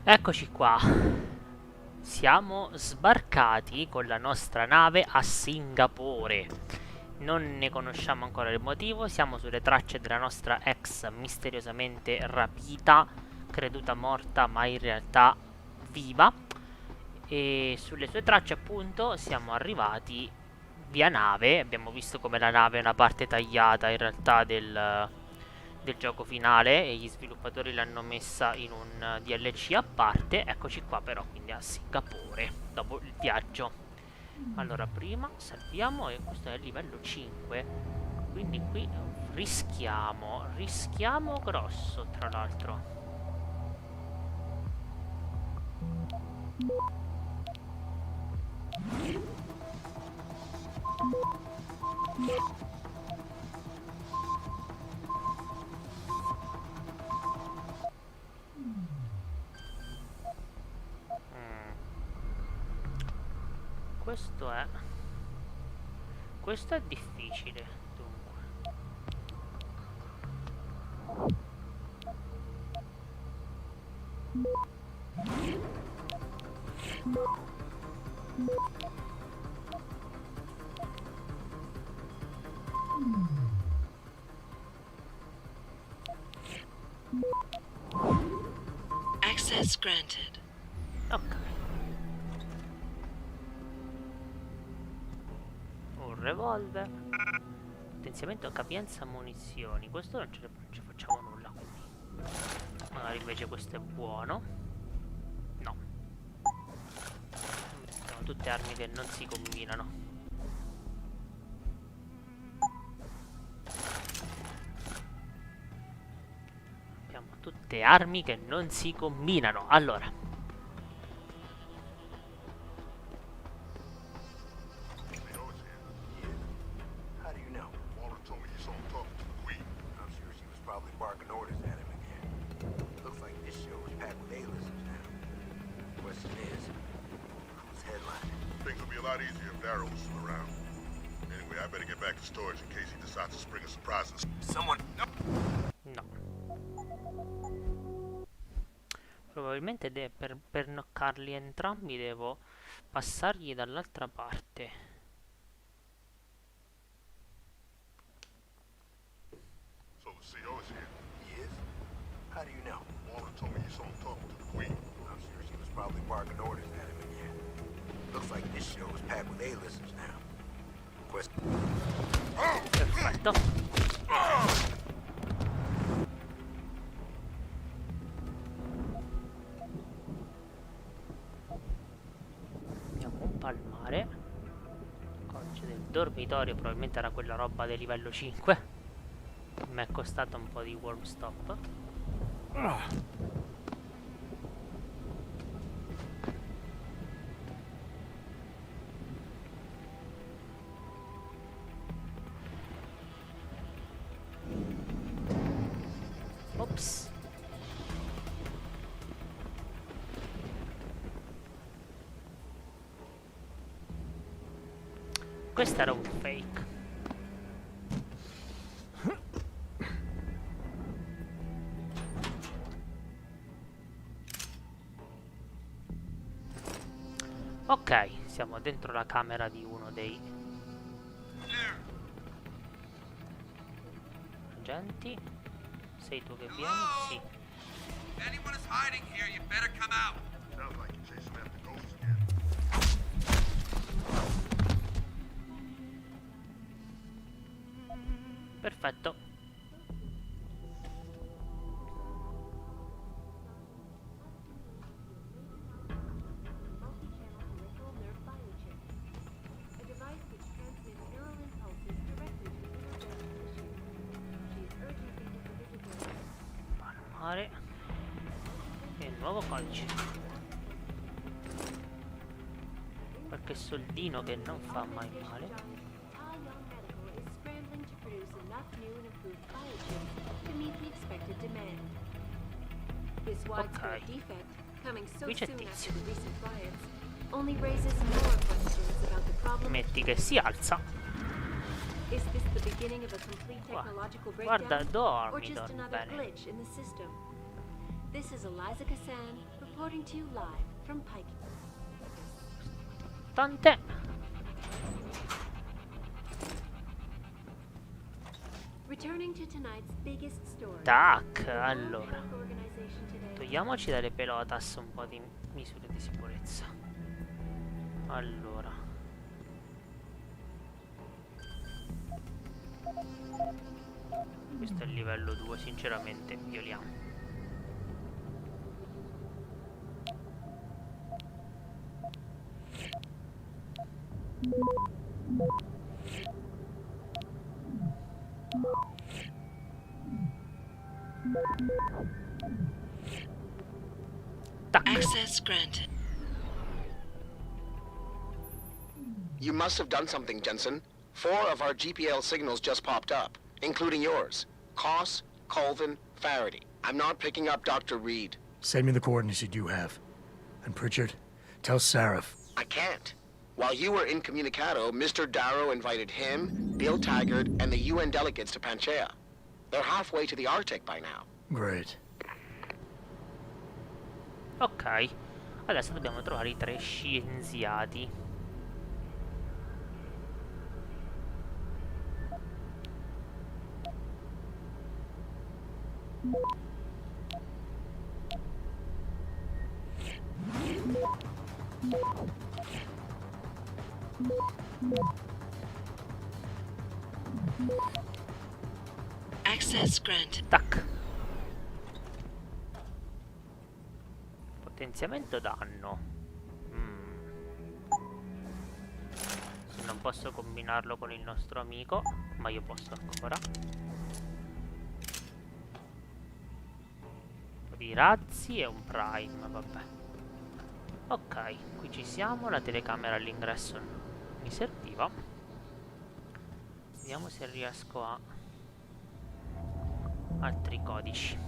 Eccoci qua. Siamo sbarcati con la nostra nave a Singapore. Non ne conosciamo ancora il motivo, siamo sulle tracce della nostra ex misteriosamente rapita, creduta morta ma in realtà viva. E sulle sue tracce appunto siamo arrivati via nave. Abbiamo visto come la nave è una parte tagliata in realtà del gioco finale e gli sviluppatori l'hanno messa in un DLC a parte. Eccoci qua però, quindi a Singapore, dopo il viaggio. Allora, prima salviamo e questo è il livello 5. Quindi qui rischiamo grosso, tra l'altro. Questo è... Questo è difficile, dunque. Access granted. Ok. Un revolver. Potenziamento capienza munizioni. Questo non ci facciamo nulla, quindi magari invece questo è buono. No. Sono tutte armi che non si combinano. Abbiamo tutte armi che non si combinano. Allora, easier if Darrow was still around. Anyway, I better get back to storage in case he decides to spring a surprise. Someone... no. Probabilmente per knoccarli entrambi devo passargli dall'altra parte. So the CO is here. He is? How do you know? Wallen told me you saw him talking to the Queen. I'm sure she was probably barking orders at him again. Looks like this show is packed with A-listers now. Perfetto. Andiamo un po' al mare. Codice del dormitorio, probabilmente era quella roba del livello 5. Mi è costato un po' di warm stop. Ops. Questo era un fake. Ok, siamo dentro la camera di uno dei agenti. Sei tu che vieni? Sì. Anyone is hiding here, you better come out. Sounds like you're chasing after ghosts again. Perfetto. Palmare. E il nuovo codice. Qualche soldino che non fa mai male. Ok. Qui c'è Tizio. Metti che si alza. Guarda, dormi bene. This is Eliza Kassan, Reporting to you live from Pike. Tante. Returning to tonight's biggest story. Tac, allora. Organization today. Togliamoci dalle pelotas un po' di misure di sicurezza. Allora. Questo è il livello 2, sinceramente, violiamo. Tac. Access granted. You must have done something, Jensen. 4 of our GPL signals just popped up, including yours. Koss, Colvin, Faraday. I'm not picking up Dr. Reed. Send me the coordinates you do have. And Pritchard, tell Sarif. I can't. While you were incommunicado, Mr. Darrow invited him, Bill Taggart, and the UN delegates to Panchea. They're halfway to the Arctic by now. Great. Ok, adesso dobbiamo trovare i 3 scienziati. Access granted. Tac. Potenziamento danno. Non posso combinarlo con il nostro amico, ma io posso ancora. Un po' di razzi e un prime, vabbè. Ok, qui ci siamo, la telecamera all'ingresso mi serviva. Vediamo se riesco a altri codici.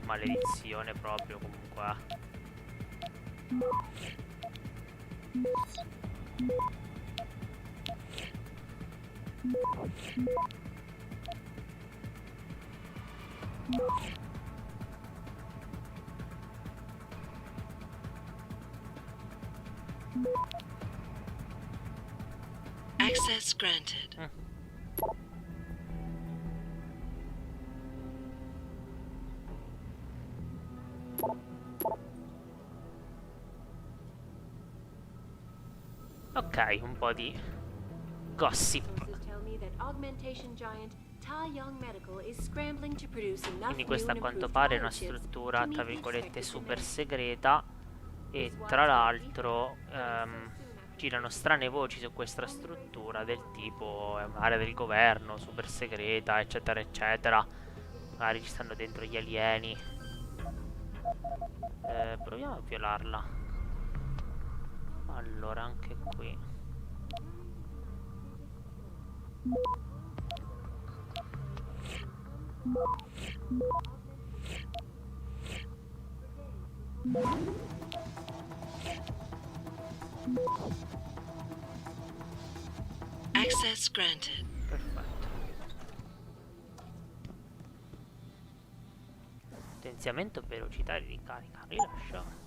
Maledizione proprio, comunque. Access granted. Ok, un po' di gossip. Sources tell me that augmentation giant Ta Young Medical is scrambling to produce enough Quindi new questa a and quanto improved pare è una biochips struttura, to meet tra the virgolette, expected super demand. segreta. E tra l'altro girano strane voci su questa struttura del tipo area del governo, super segreta, eccetera eccetera. Magari ci stanno dentro gli alieni. Proviamo a violarla. Allora, anche qui. Access granted. Perfetto. Potenziamento velocità di ricarica. Rilascia.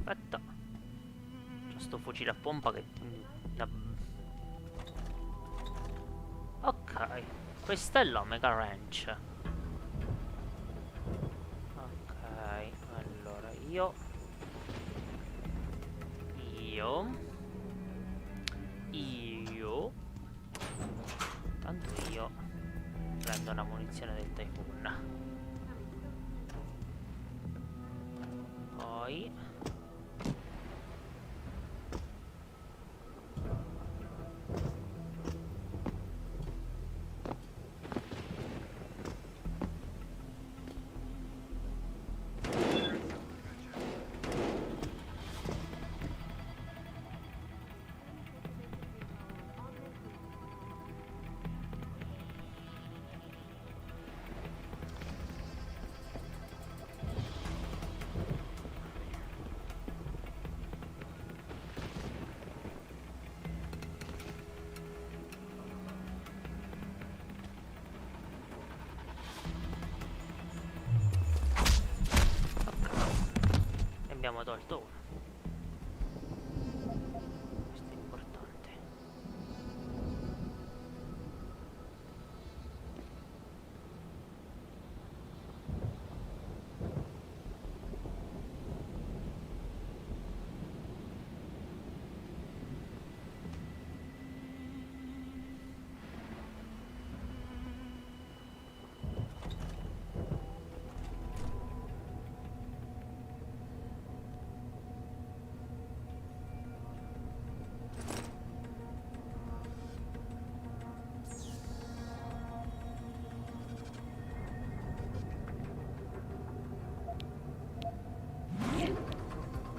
Perfetto. C'ho sto fucile a pompa che... Ok. Questa è l'Omega Ranch. Ok. Allora io... Tanto io prendo una munizione del Typhoon. Poi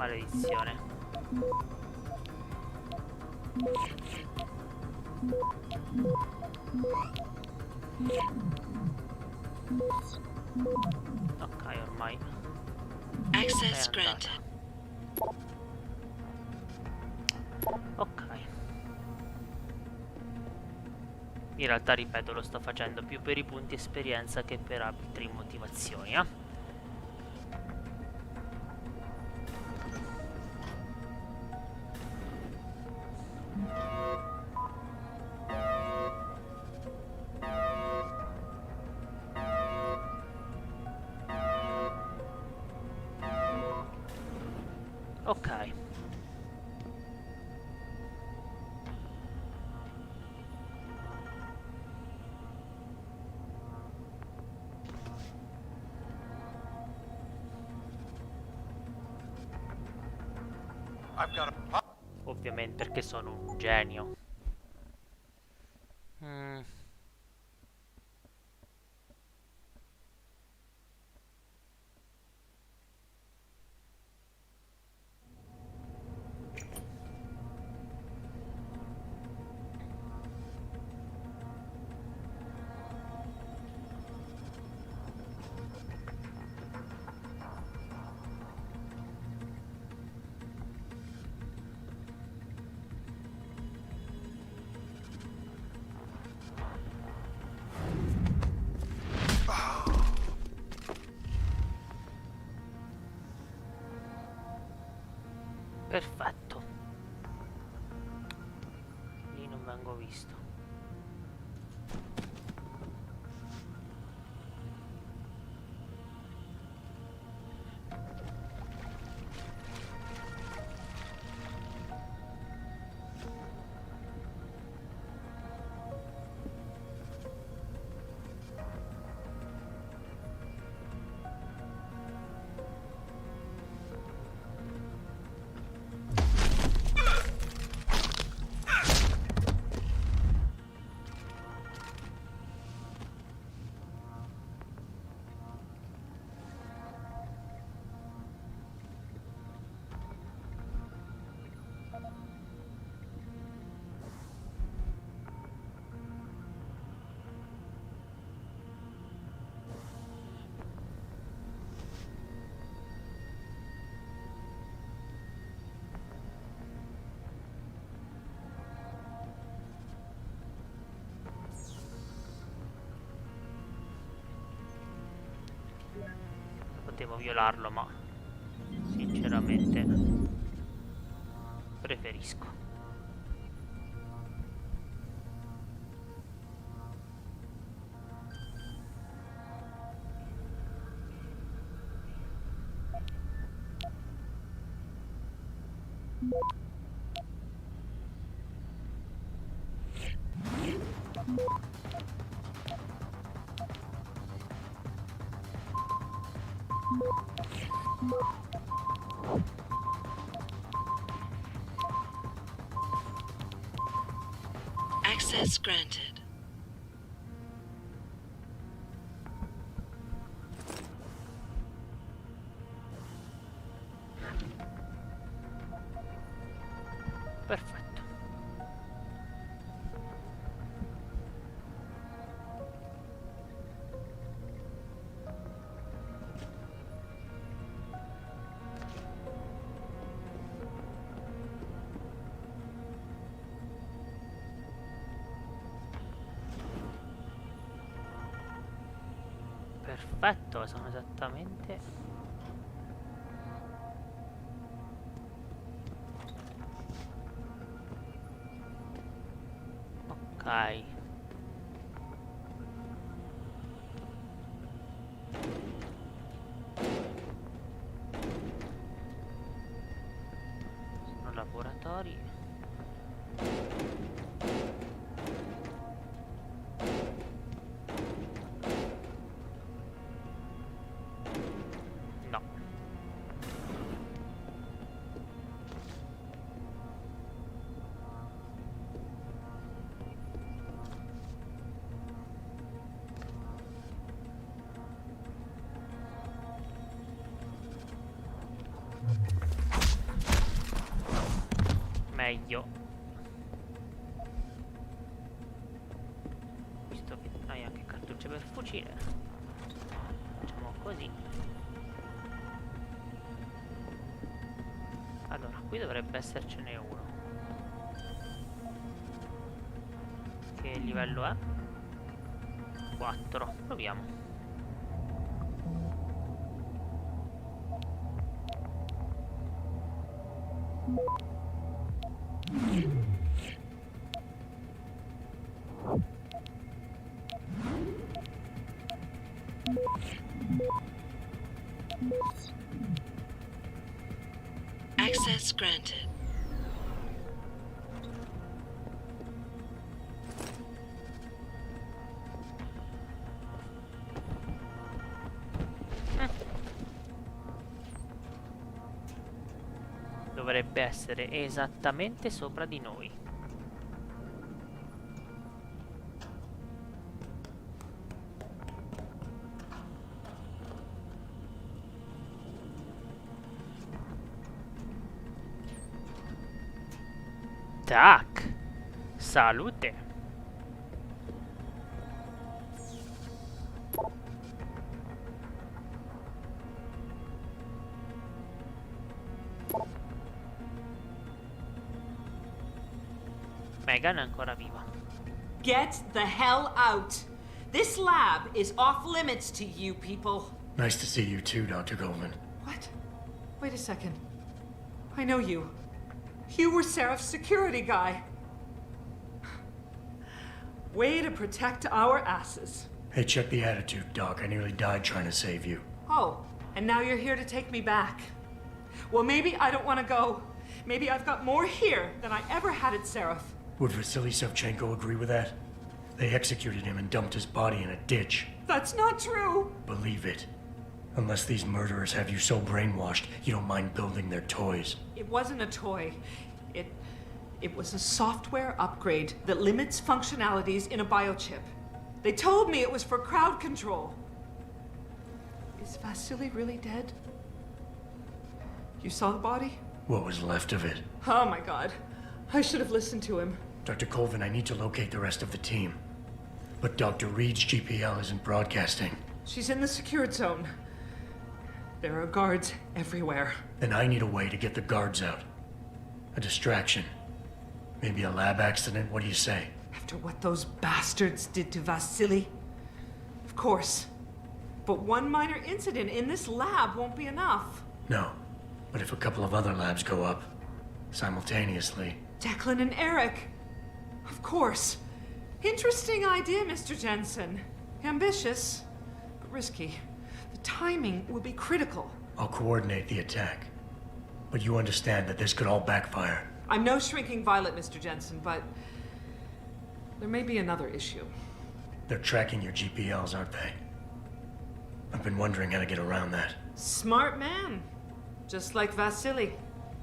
Maledizione. Ok, ormai Access è andata. granted. Ok. In realtà, ripeto, lo sto facendo più per i punti esperienza che per altre motivazioni, eh. Ok. Ovviamente perché sono un genio. Mm. Perfetto. Lì non vengo visto. Potevo violarlo, ma sinceramente preferisco. Access granted. Perfetto. Perfetto, sono esattamente... Ok. Sono laboratori. No. meglio. Visto che hai anche cartucce per fucile, facciamo così. Allora, qui dovrebbe essercene uno. Che livello è? 4. Proviamo. Access granted. Dovrebbe essere esattamente sopra di noi. Tac! Salute! Megan è ancora viva. Get the hell out! This lab is off limits to you people. Nice to see you too, Dr. Goldman. What? Wait a second. I know you. You were Seraph's security guy. Way to protect our asses. Hey, check the attitude, Doc. I nearly died trying to save you. Oh, and now you're here to take me back. Well, maybe I don't want to go. Maybe I've got more here than I ever had at Seraph. Would Vasily Savchenko agree with that? They executed him and dumped his body in a ditch. That's not true. Believe it. Unless these murderers have you so brainwashed, you don't mind building their toys. It wasn't a toy. It was a software upgrade that limits functionalities in a biochip. They told me it was for crowd control. Is Vasily really dead? You saw the body? What was left of it? Oh my god. I should have listened to him. Dr. Colvin, I need to locate the rest of the team. But Dr. Reed's GPL isn't broadcasting. She's in the secured zone. There are guards everywhere. Then I need a way to get the guards out. A distraction. Maybe a lab accident, what do you say? After what those bastards did to Vasily? Of course. But one minor incident in this lab won't be enough. No. But if a couple of other labs go up, simultaneously... Declan and Eric. Of course. Interesting idea, Mr. Jensen. Ambitious, but risky. The timing will be critical. I'll coordinate the attack. But you understand that this could all backfire. I'm no shrinking violet, Mr. Jensen, but there may be another issue. They're tracking your GPLs, aren't they? I've been wondering how to get around that. Smart man. Just like Vasily.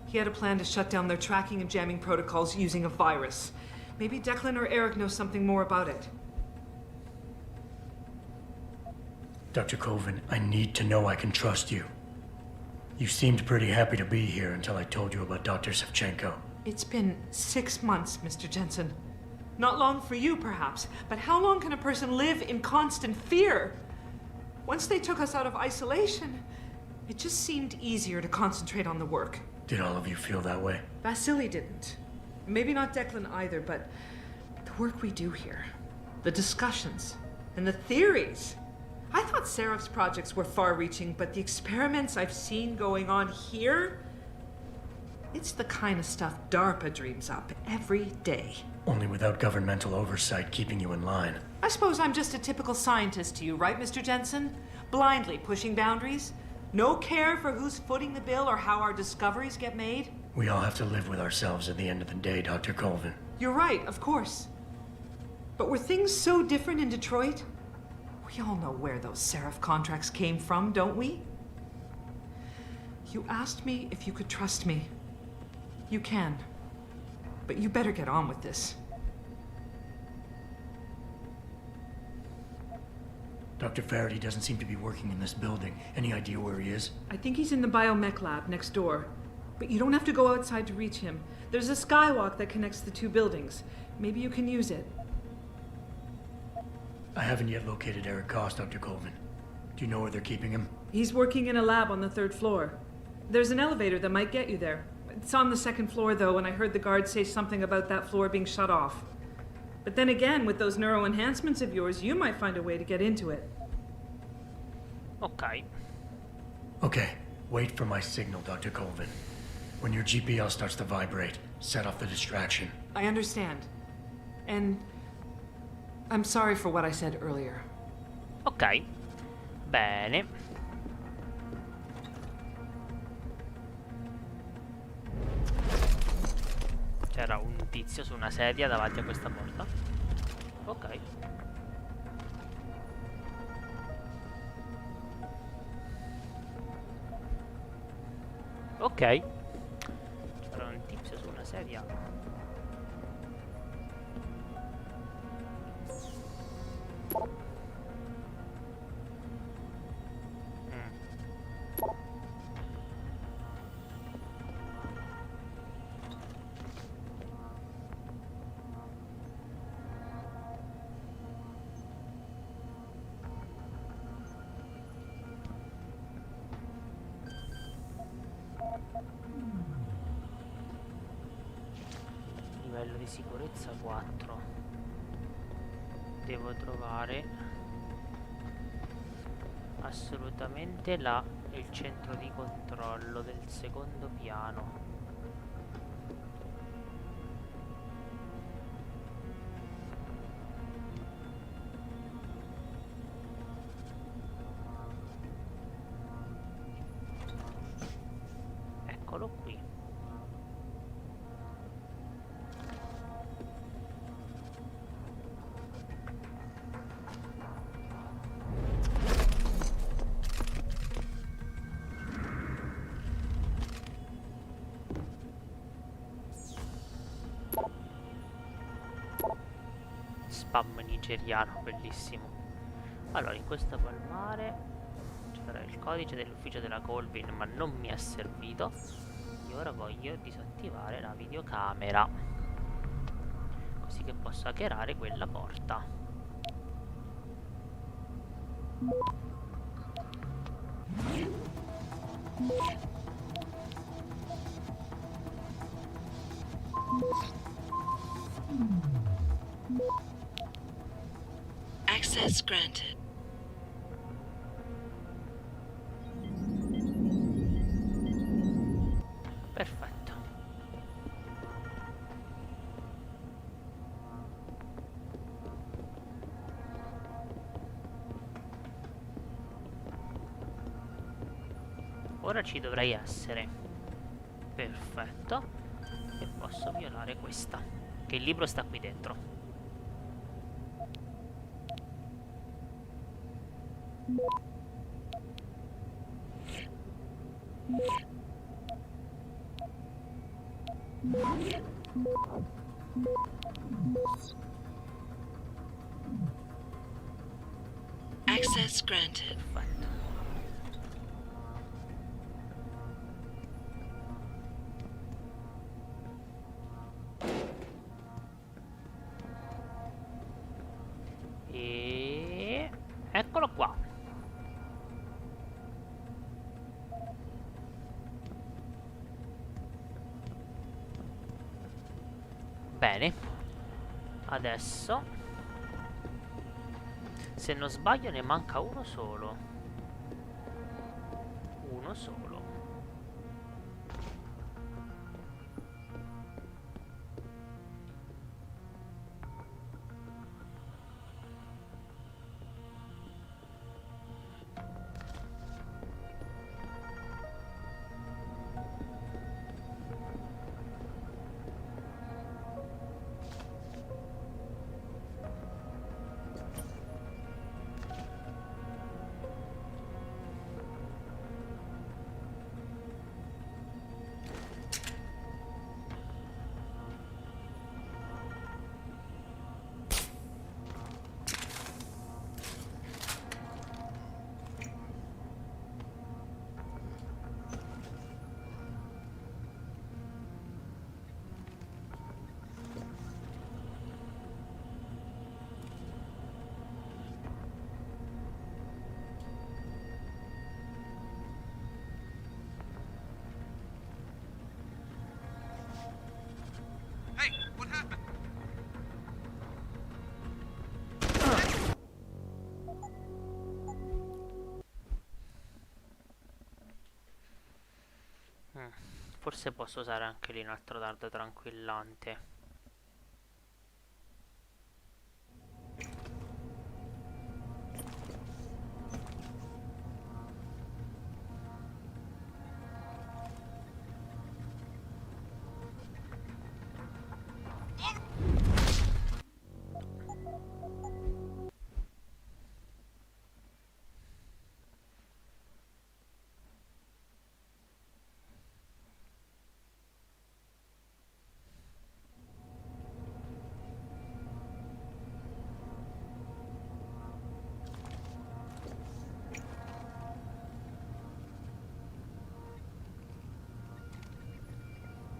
He had a plan to shut down their tracking and jamming protocols using a virus. Maybe Declan or Eric know something more about it. Dr. Colvin, I need to know I can trust you. You seemed pretty happy to be here until I told you about Dr. Savchenko. It's been 6 months, Mr. Jensen. Not long for you, perhaps, but how long can a person live in constant fear? Once they took us out of isolation, it just seemed easier to concentrate on the work. Did all of you feel that way? Vasily didn't. Maybe not Declan either, but the work we do here, the discussions, and the theories. I thought Seraph's projects were far-reaching, but the experiments I've seen going on here, it's the kind of stuff DARPA dreams up every day. Only without governmental oversight keeping you in line. I suppose I'm just a typical scientist to you, right, Mr. Jensen? Blindly pushing boundaries? No care for who's footing the bill or how our discoveries get made? We all have to live with ourselves at the end of the day, Dr. Colvin. You're right, of course. But were things so different in Detroit? We all know where those Seraph contracts came from, don't we? You asked me if you could trust me. You can. But you better get on with this. Dr. Faraday doesn't seem to be working in this building. Any idea where he is? I think he's in the biomech lab next door. But you don't have to go outside to reach him. There's a skywalk that connects the two buildings. Maybe you can use it. I haven't yet located Eric Goss, Dr. Colvin. Do you know where they're keeping him? He's working in a lab on the 3rd floor. There's an elevator that might get you there. It's on the 2nd floor, though, and I heard the guard say something about that floor being shut off. But then again, with those neuro enhancements of yours, you might find a way to get into it. Ok. Okay, wait for my signal, Dr. Colvin. When your GPL starts to vibrate, set off the distraction. I understand. And I'm sorry for what I said earlier. Ok. Bene. C'era un tizio su una sedia davanti a questa porta. Ok. Ok. C'era un tizio su una sedia. Livello di sicurezza 4. Devo trovare assolutamente il centro di controllo del 2º piano. Eccolo qui. Spam nigeriano, bellissimo. Allora, in questo palmare c'era il codice dell'ufficio della Colvin, ma non mi è servito. Io ora voglio disattivare la videocamera, così che posso hackerare quella porta. Access granted. Perfetto. Ora ci dovrei essere. Perfetto. E posso violare questa, che il libro sta qui dentro. Access granted. Perfetto. E eccolo qua. Bene. Adesso, se non sbaglio, ne manca uno solo. Uno solo. Forse posso usare anche lì un altro dardo tranquillante.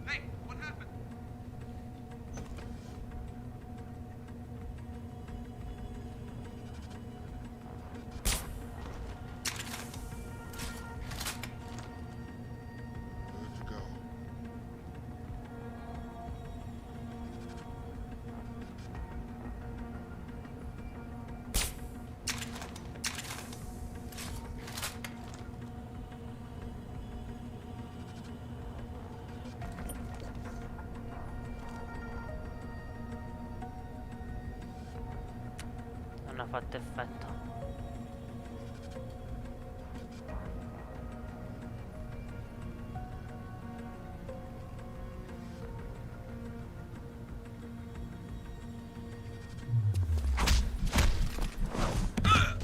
Hey, what happened? Good to go. Non ha fatto effetto.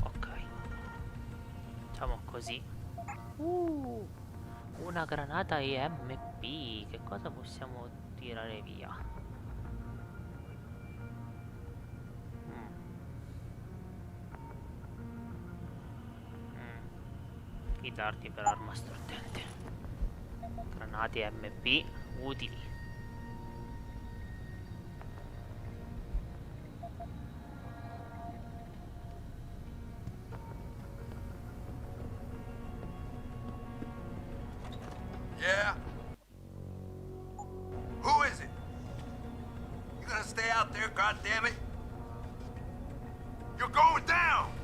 Ok. Facciamo così. Una granata EMP. Che cosa possiamo tirare via? Mm. I dardi per arma stordente. Granate MP utili. Yeah? Who is it? You gonna stay out there, goddammit? You're going down!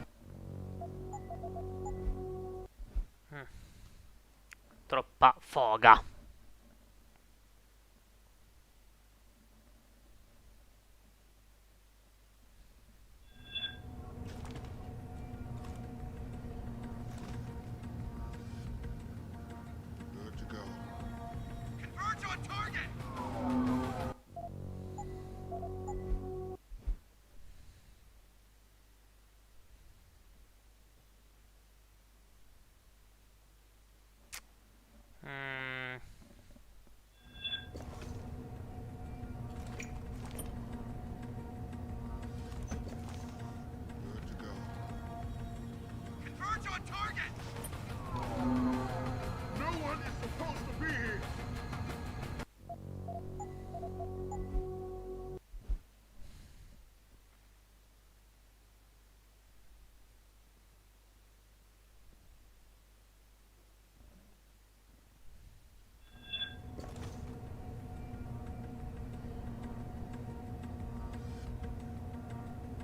Troppa foga. Good to go. Converge on target! Mm. Good to go. Converge on target! No one is supposed to be here.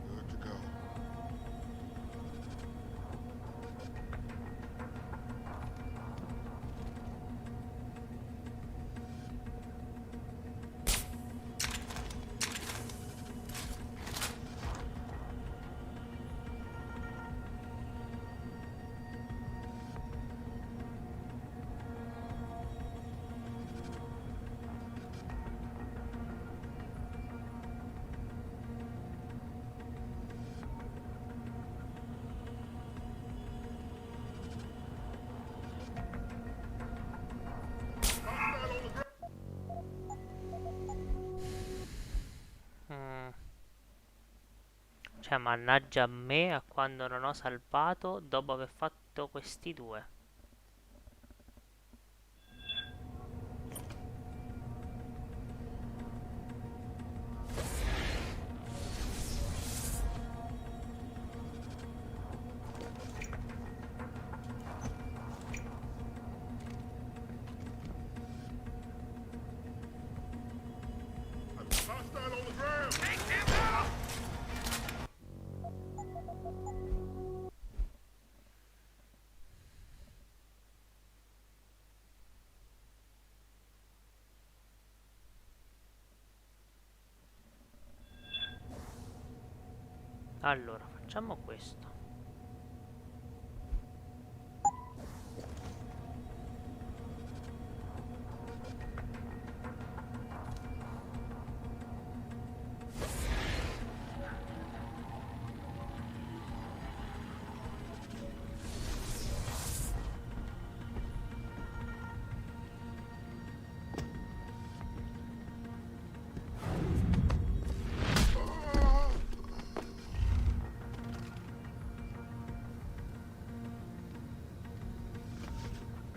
Good to go. Hostile on the ground. Mm. Cioè, mannaggia a me a quando non ho salvato dopo aver fatto questi due. Hostile on the ground. Take him out! Allora, facciamo questo.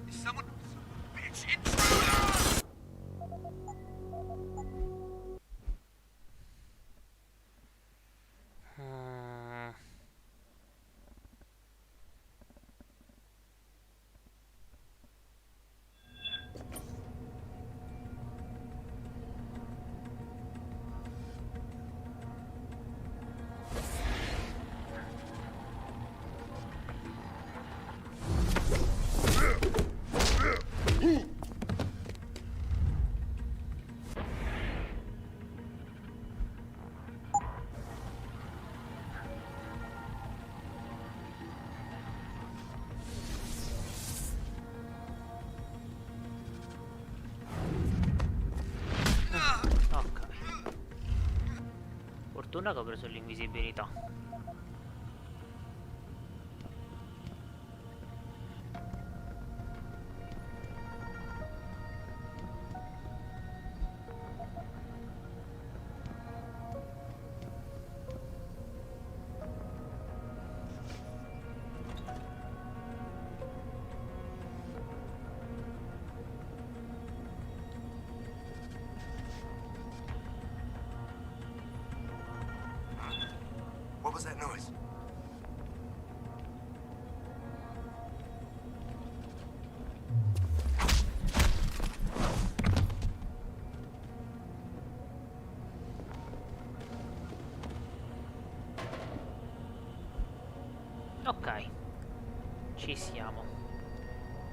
Is someone... Bitch, intruder! Mm. Ok. Fortuna che ho preso l'invisibilità. What was that noise? Ok, ci siamo.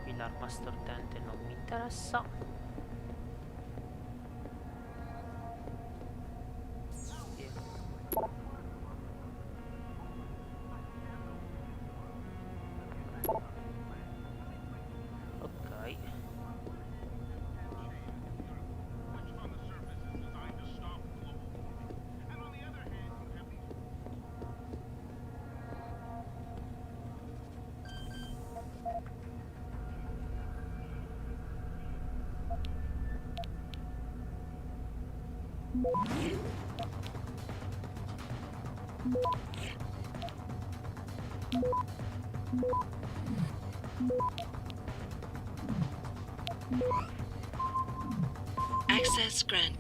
Qui l'arma stordente non mi interessa. Sì. Ok. Access grant.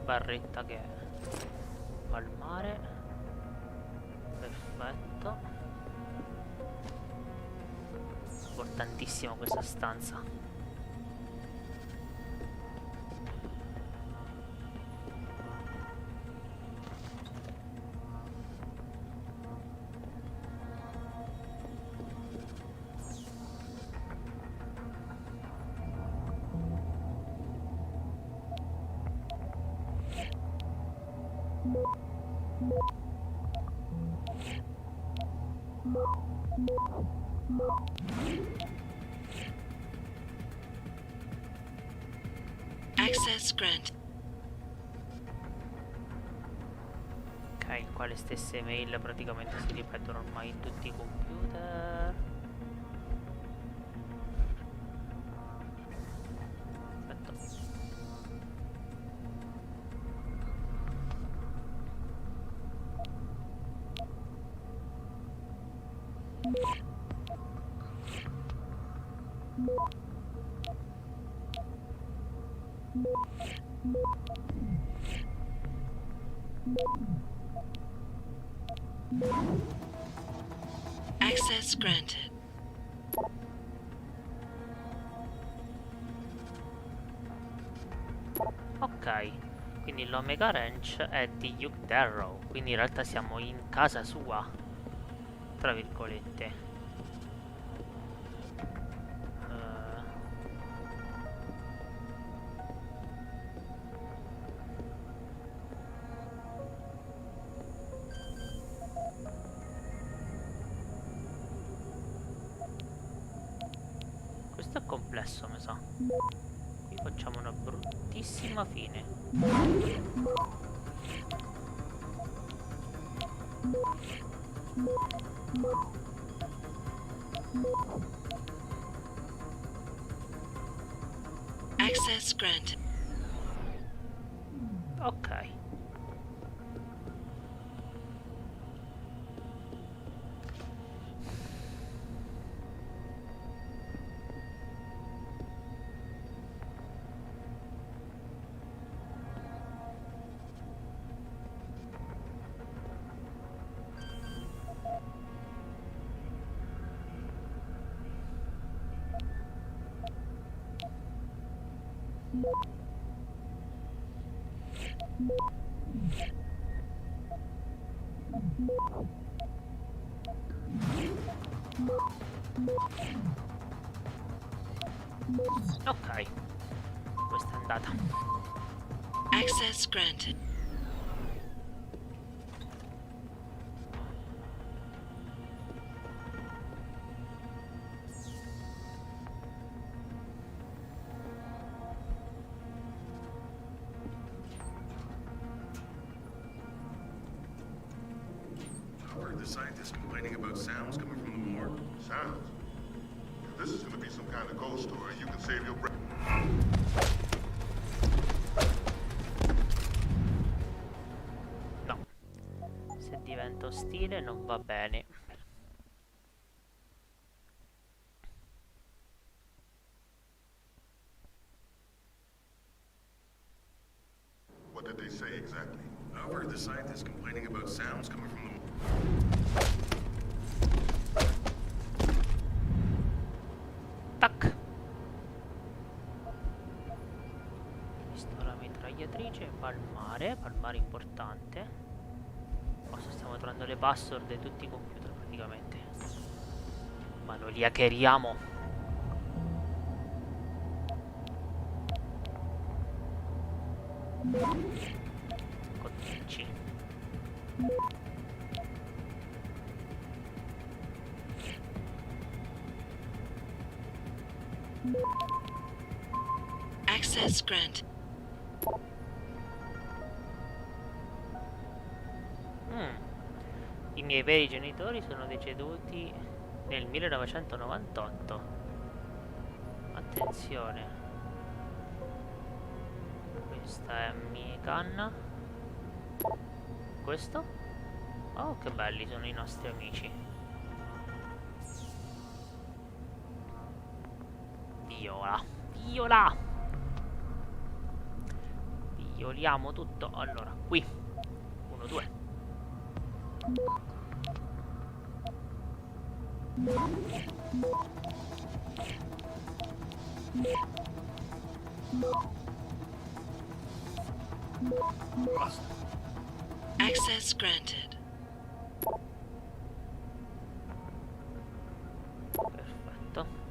Barretta che va al mare. Perfetto. Importantissima questa stanza. Access grant. Ok, qua le stesse mail praticamente si ripetono ormai in tutti i computer. Perfetto. Access granted. Ok, Quindi l'Omega Ranch è di Hugh Darrow, quindi in realtà siamo in casa sua, tra virgolette. Questo è complesso, mi sa. Qui facciamo una bruttissima fine. Access granted. Ok. Ok, questa è andata. Access granted. I heard the scientists complaining about sounds coming from the morgue. Sounds? If this is gonna be some kind of ghost story, you can save your breath. No. Se diventa ostile non va bene. What did they say exactly? I heard the scientists complaining about sounds coming from the morgue. Tac. Visto la mitragliatrice, palmare importante. Cosa stiamo trovando le password di tutti i computer praticamente. Ma noi li hackeriamo. Ctrl C. Access granted. I miei veri genitori sono deceduti nel 1998. Attenzione. Questa è mia canna. Questo? Oh, che belli sono i nostri amici. Viola. Viola. Violiamo tutto. Allora, qui. 1, 2. Basta. Access granted. Perfetto.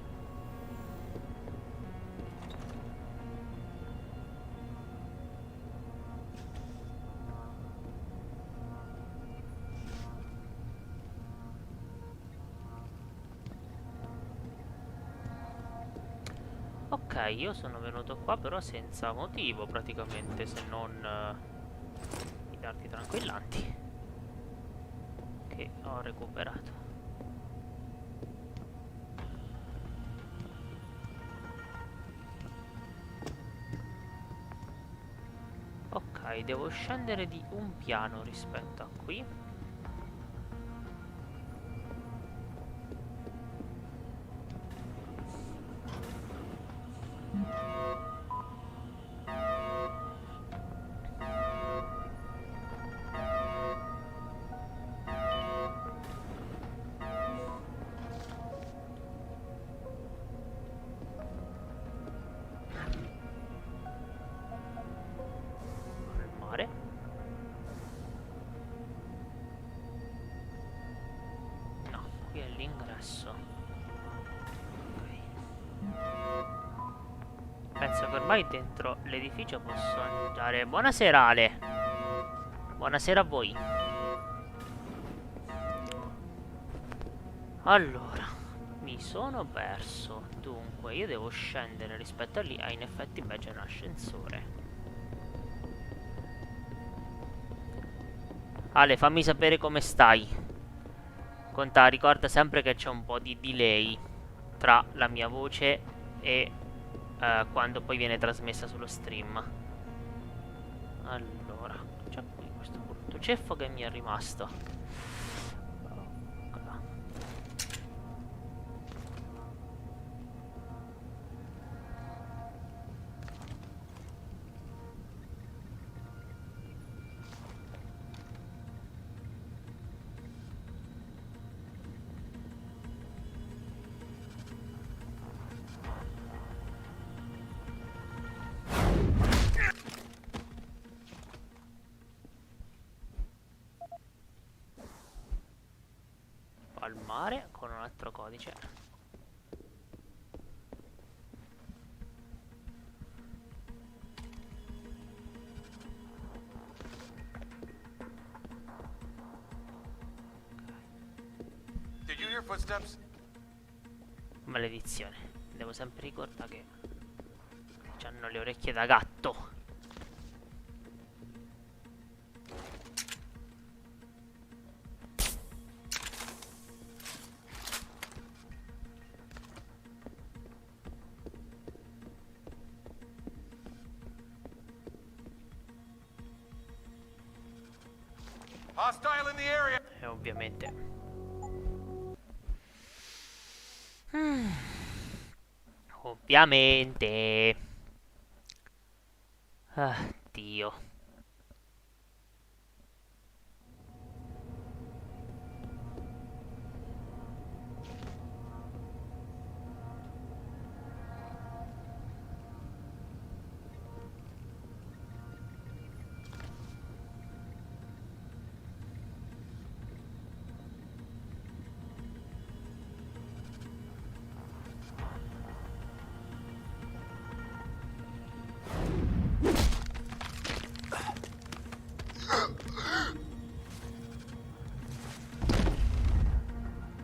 Ok, io sono venuto qua però senza motivo praticamente, se non i dardi tranquillanti che ho recuperato. Ok, devo scendere di un piano rispetto a qui. ormai dentro l'edificio posso andare. Buonasera Ale. Buonasera a voi. Allora, mi sono perso. Dunque, io devo scendere rispetto a lì. Ah, in effetti beh, c'è un ascensore. Ale, fammi sapere come stai. Conta, ricorda sempre che c'è un po' di delay tra la mia voce e quando poi viene trasmessa sullo stream. Allora, c'è qui questo brutto ceffo che mi è rimasto. Eccola. Al mare con un altro codice. Did you hear footsteps? Maledizione. Devo sempre ricordare che hanno le orecchie da gatto. Hostile in the area. E ovviamente ovviamente ah, Dio.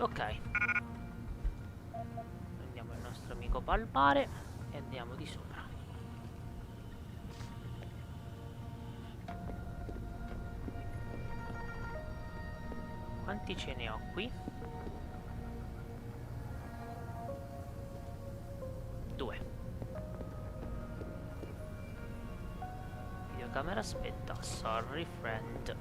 Ok, prendiamo il nostro amico palmare e andiamo di sopra. Quanti ce ne ho qui? 2. Videocamera aspetta, sorry friend.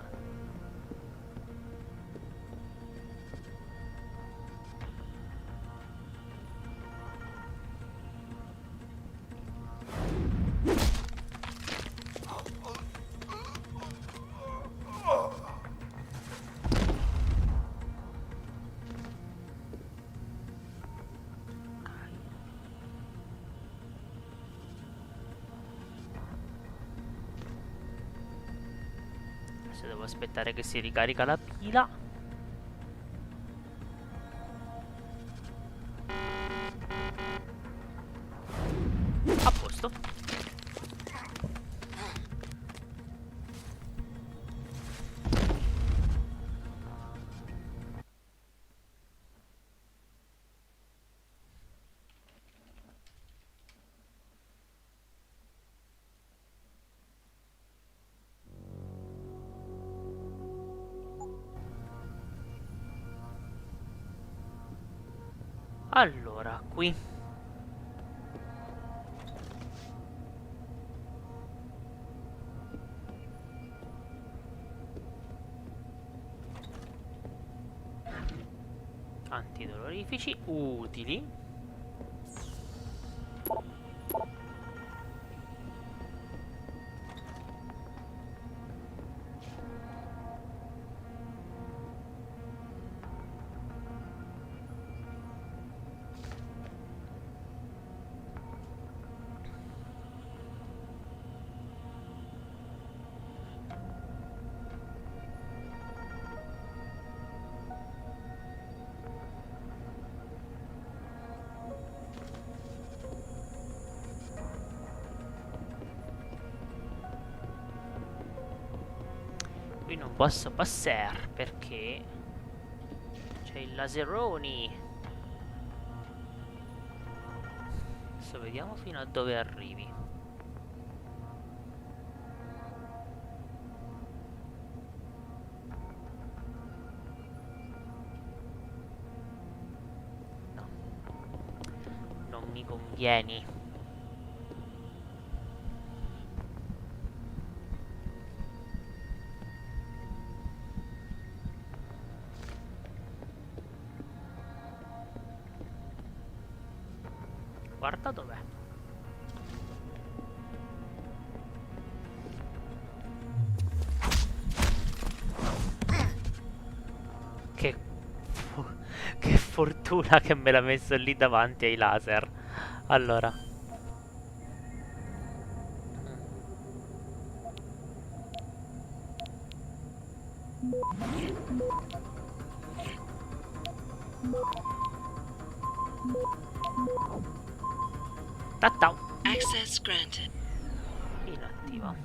Adesso devo aspettare che si ricarica la pila. A posto. Allora, qui antidolorifici utili. non posso passare perché c'è il laseroni. Adesso vediamo fino a dove arrivi. No, non mi convieni. Guarda dov'è. Che, che fortuna che me l'ha messo lì davanti ai laser. Allora. Tattau. Access granted. Inattiva.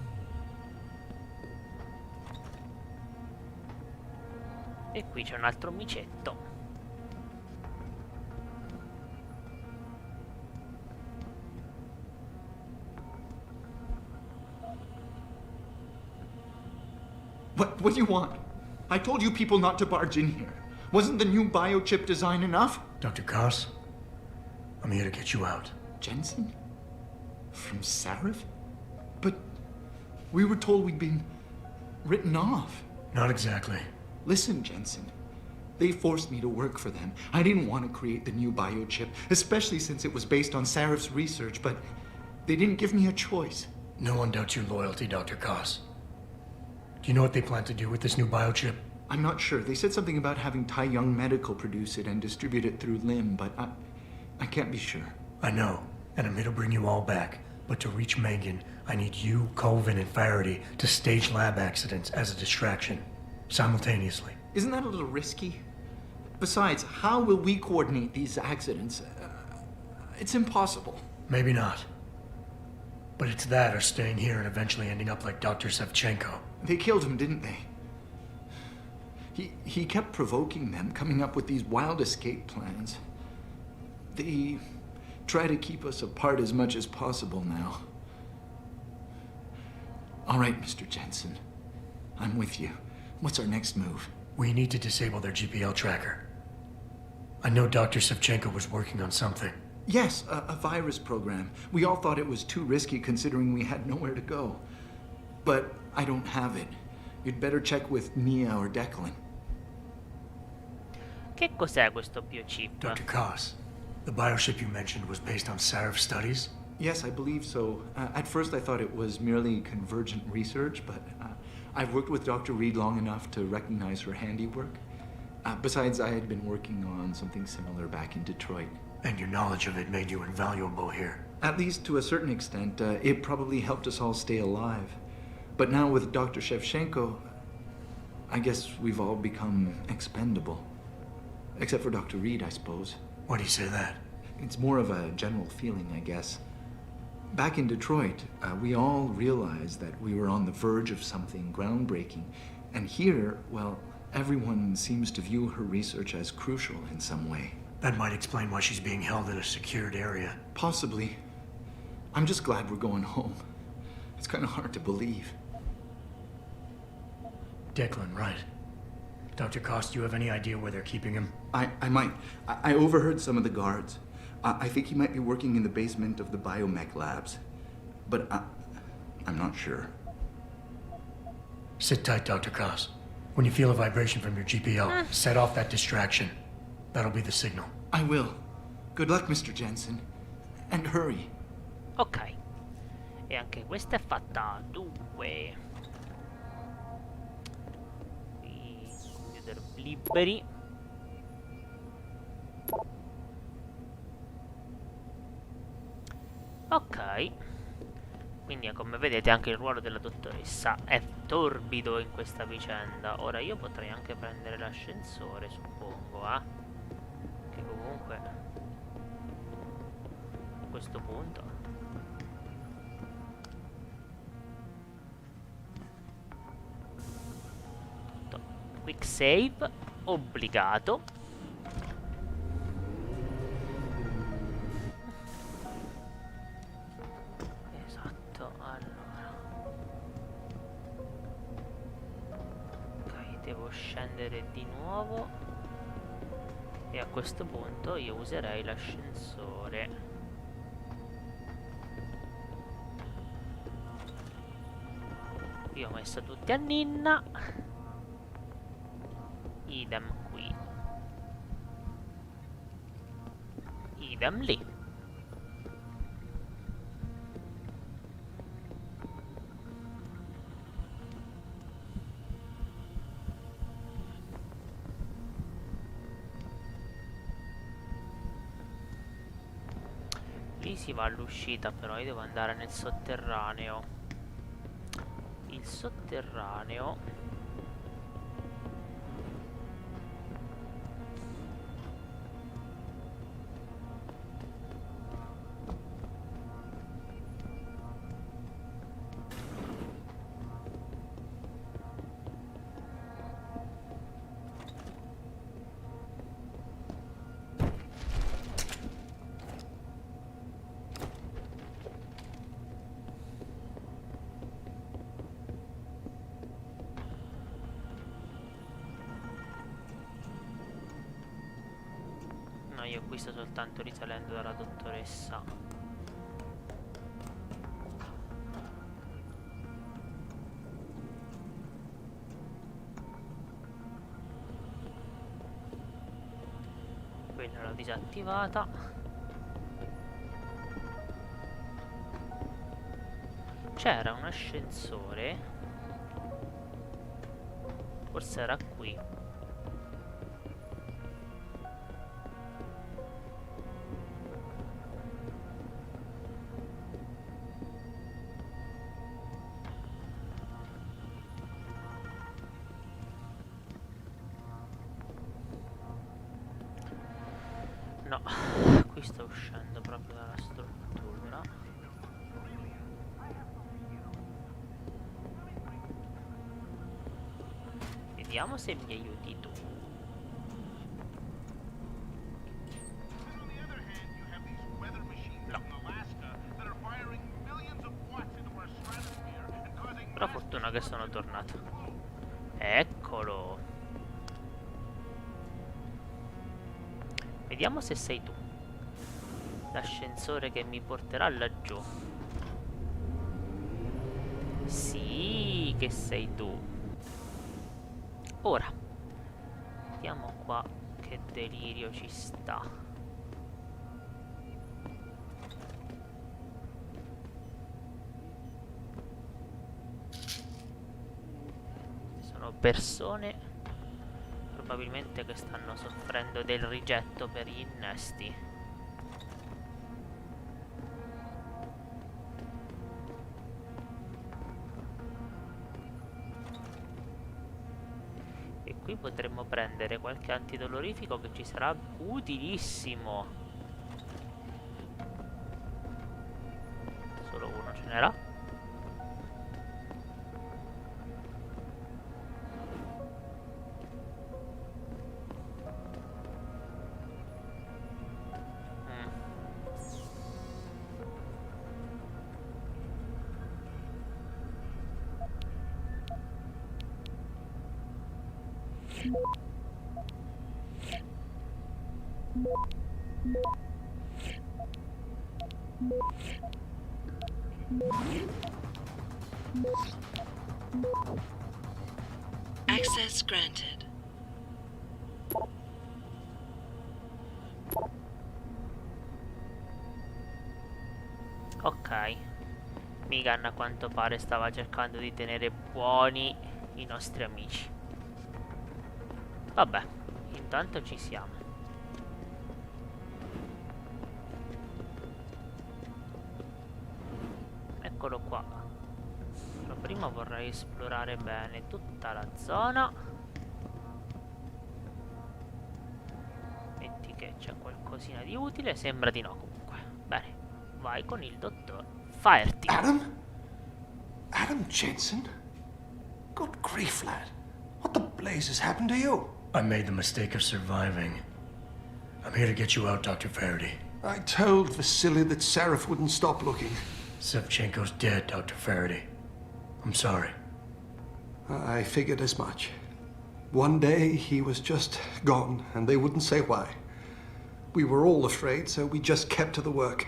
E qui c'è un altro micetto. What do you want? I told you people not to barge in here. Wasn't the new biochip design enough? Dr. Koss, I'm here to get you out. Jensen? From Sarif? But we were told we'd been written off. Not exactly. Listen, Jensen. They forced me to work for them. I didn't want to create the new biochip, especially since it was based on Sarif's research, but they didn't give me a choice. No one doubts your loyalty, Dr. Koss. Do you know what they plan to do with this new biochip? I'm not sure. They said something about having Tai Young Medical produce it and distribute it through LIM, but I can't be sure. I know, and I'm here to bring you all back. But to reach Megan, I need you, Colvin, and Faraday to stage lab accidents as a distraction, simultaneously. Isn't that a little risky? Besides, how will we coordinate these accidents? It's impossible. Maybe not. But it's that or staying here and eventually ending up like Dr. Sevchenko. They killed him, didn't they? He kept provoking them, coming up with these wild escape plans. They try to keep us apart as much as possible now. All right, Mr. Jensen. I'm with you. What's our next move? We need to disable their GPL tracker. I know Dr. Sevchenko was working on something. Yes, a virus program. We all thought it was too risky considering we had nowhere to go. But I don't have it. You'd better check with Mia or Declan. Che cos'è questo biochip? Dr. Koss, the biochip you mentioned was based on Sarif studies? Yes, I believe so. At first I thought it was merely convergent research, but I've worked with Dr. Reed long enough to recognize her handiwork. Besides, I had been working on something similar back in Detroit. And your knowledge of it made you invaluable here. At least to a certain extent, it probably helped us all stay alive. But now with Dr. Shevchenko, I guess we've all become expendable. Except for Dr. Reed, I suppose. Why do you say that? It's more of a general feeling, I guess. Back in Detroit, we all realized that we were on the verge of something groundbreaking. And here, well, everyone seems to view her research as crucial in some way. That might explain why she's being held in a secured area. Possibly. I'm just glad we're going home. It's kind of hard to believe. Declan, right. Dr. Koss, do you have any idea where they're keeping him? I might. I overheard some of the guards. I think he might be working in the basement of the biomech labs. But I'm not sure. Sit tight, Dr. Koss. When you feel a vibration from your GPL, set off that distraction. That'll be the signal. I will. Good luck, Mr. Jensen. And hurry. Ok. E anche questa è fatta. Dunque. I computer liberi. Ok. Quindi come vedete anche il ruolo della dottoressa è torbido in questa vicenda. Ora io potrei anche prendere l'ascensore, suppongo, che comunque a questo punto quick save obbligato. Esatto, allora. Ok, devo scendere di nuovo. E a questo punto io userei l'ascensore. Io ho messo tutti a ninna. Idem qui. Idem lì. Lì si va all'uscita, però io devo andare nel sotterraneo. Il sotterraneo... No, io qui sto soltanto risalendo dalla dottoressa. Quella l'ho disattivata. C'era un ascensore. Forse era qui. No, qui sto uscendo proprio dalla struttura. Vediamo se mi aiuti tu. No. Però fortuna che sono tornato. Eccolo. Vediamo se sei tu. L'ascensore che mi porterà laggiù. Sì, che sei tu. Ora vediamo qua che delirio ci sta. Sono persone probabilmente che stanno soffrendo del rigetto per gli innesti. E qui potremmo prendere qualche antidolorifico che ci sarà utilissimo. Solo uno ce n'era. Access granted. Ok. Megan a quanto pare stava cercando di tenere buoni i nostri amici. Vabbè, intanto ci siamo. Eccolo qua. Però prima vorrei esplorare bene tutta la zona. Metti che c'è qualcosina di utile. Sembra di no comunque. Bene, vai con il dottor Faherty. Adam? Adam Jensen? Good grief, lad. What the blazes happened to you? I made the mistake of surviving. I'm here to get you out, Dr. Faraday. I told Vasily that Seraph wouldn't stop looking. Sevchenko's dead, Dr. Faraday. I'm sorry. I figured as much. One day he was just gone, and they wouldn't say why. We were all afraid, so we just kept to the work.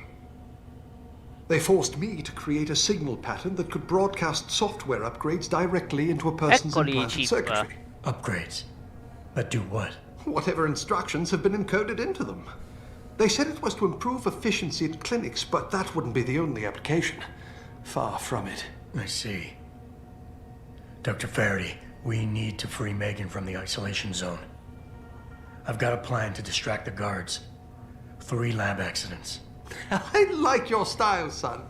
They forced me to create a signal pattern that could broadcast software upgrades directly into a person's Eccoli implanted chip. circuitry. Upgrades? That do what? Whatever instructions have been encoded into them. They said it was to improve efficiency at clinics, but that wouldn't be the only application. Far from it. I see. Dr. Faraday, we need to free Megan from the isolation zone. I've got a plan to distract the guards. 3 lab accidents. I like your style, son.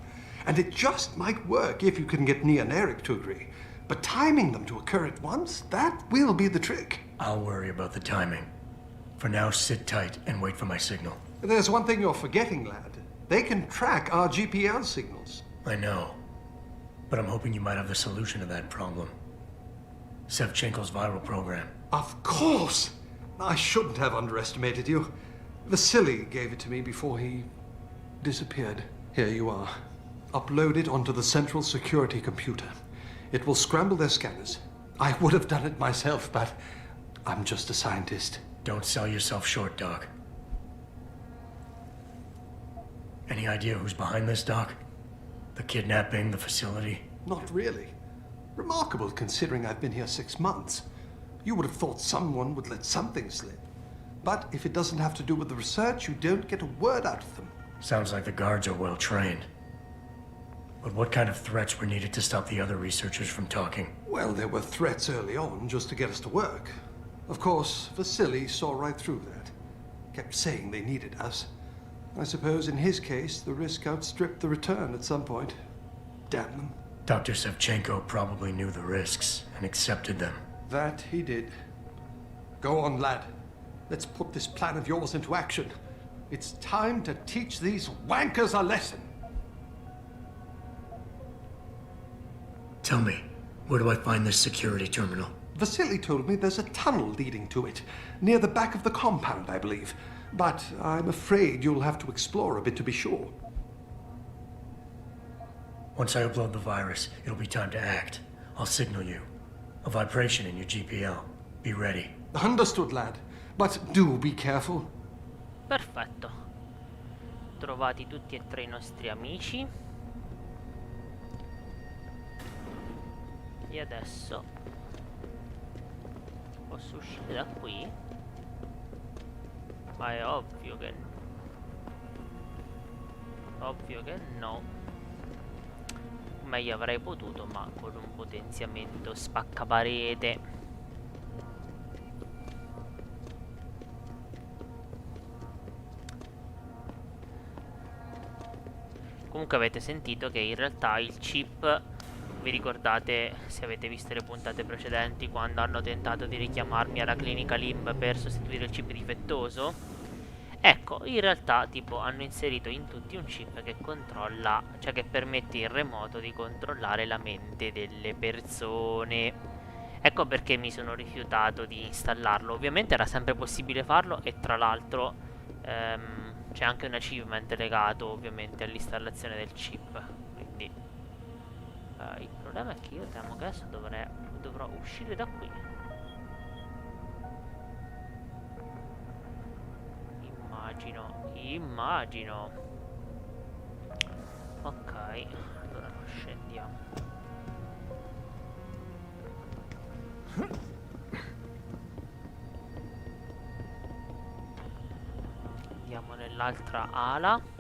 And it just might work if you can get Nia and Eric to agree. But timing them to occur at once, that will be the trick. I'll worry about the timing. For now, sit tight and wait for my signal. There's one thing you're forgetting, lad. They can track our GPL signals. I know. But I'm hoping you might have the solution to that problem. Sevchenko's viral program. Of course! I shouldn't have underestimated you. Vasily gave it to me before he disappeared. Here you are. Upload it onto the central security computer. It will scramble their scanners. I would have done it myself, but I'm just a scientist. Don't sell yourself short, Doc. Any idea who's behind this, Doc? The kidnapping, the facility? Not really. Remarkable considering I've been here 6 months. You would have thought someone would let something slip. But if it doesn't have to do with the research, you don't get a word out of them. Sounds like the guards are well trained. But what kind of threats were needed to stop the other researchers from talking? Well, there were threats early on just to get us to work. Of course, Vasily saw right through that. Kept saying they needed us. I suppose in his case, the risk outstripped the return at some point. Damn them. Dr. Sevchenko probably knew the risks and accepted them. That he did. Go on, lad. Let's put this plan of yours into action. It's time to teach these wankers a lesson. Tell me, where do I find this security terminal? Vasily told me there's a tunnel leading to it, near the back of the compound, I believe. But I'm afraid you'll have to explore a bit to be sure. Once I upload the virus, it'll be time to act. I'll signal you. A vibration in your GPL. Be ready. Understood, lad. But do be careful. Perfetto. Trovati tutti e 3 i nostri amici. E adesso posso uscire da qui? Ma è ovvio che no. Meglio avrei potuto, ma con un potenziamento spaccaparete. Comunque avete sentito che in realtà il chip, vi ricordate se avete visto le puntate precedenti quando hanno tentato di richiamarmi alla clinica LIMB per sostituire il chip difettoso? Ecco, in realtà tipo hanno inserito in tutti un chip che controlla, cioè che permette in remoto di controllare la mente delle persone. Ecco perché mi sono rifiutato di installarlo. Ovviamente era sempre possibile farlo e tra l'altro c'è anche un achievement legato ovviamente all'installazione del chip. Quindi il problema è che io temo che adesso dovrò uscire da qui. Immagino. Ok, allora scendiamo. Andiamo nell'altra ala.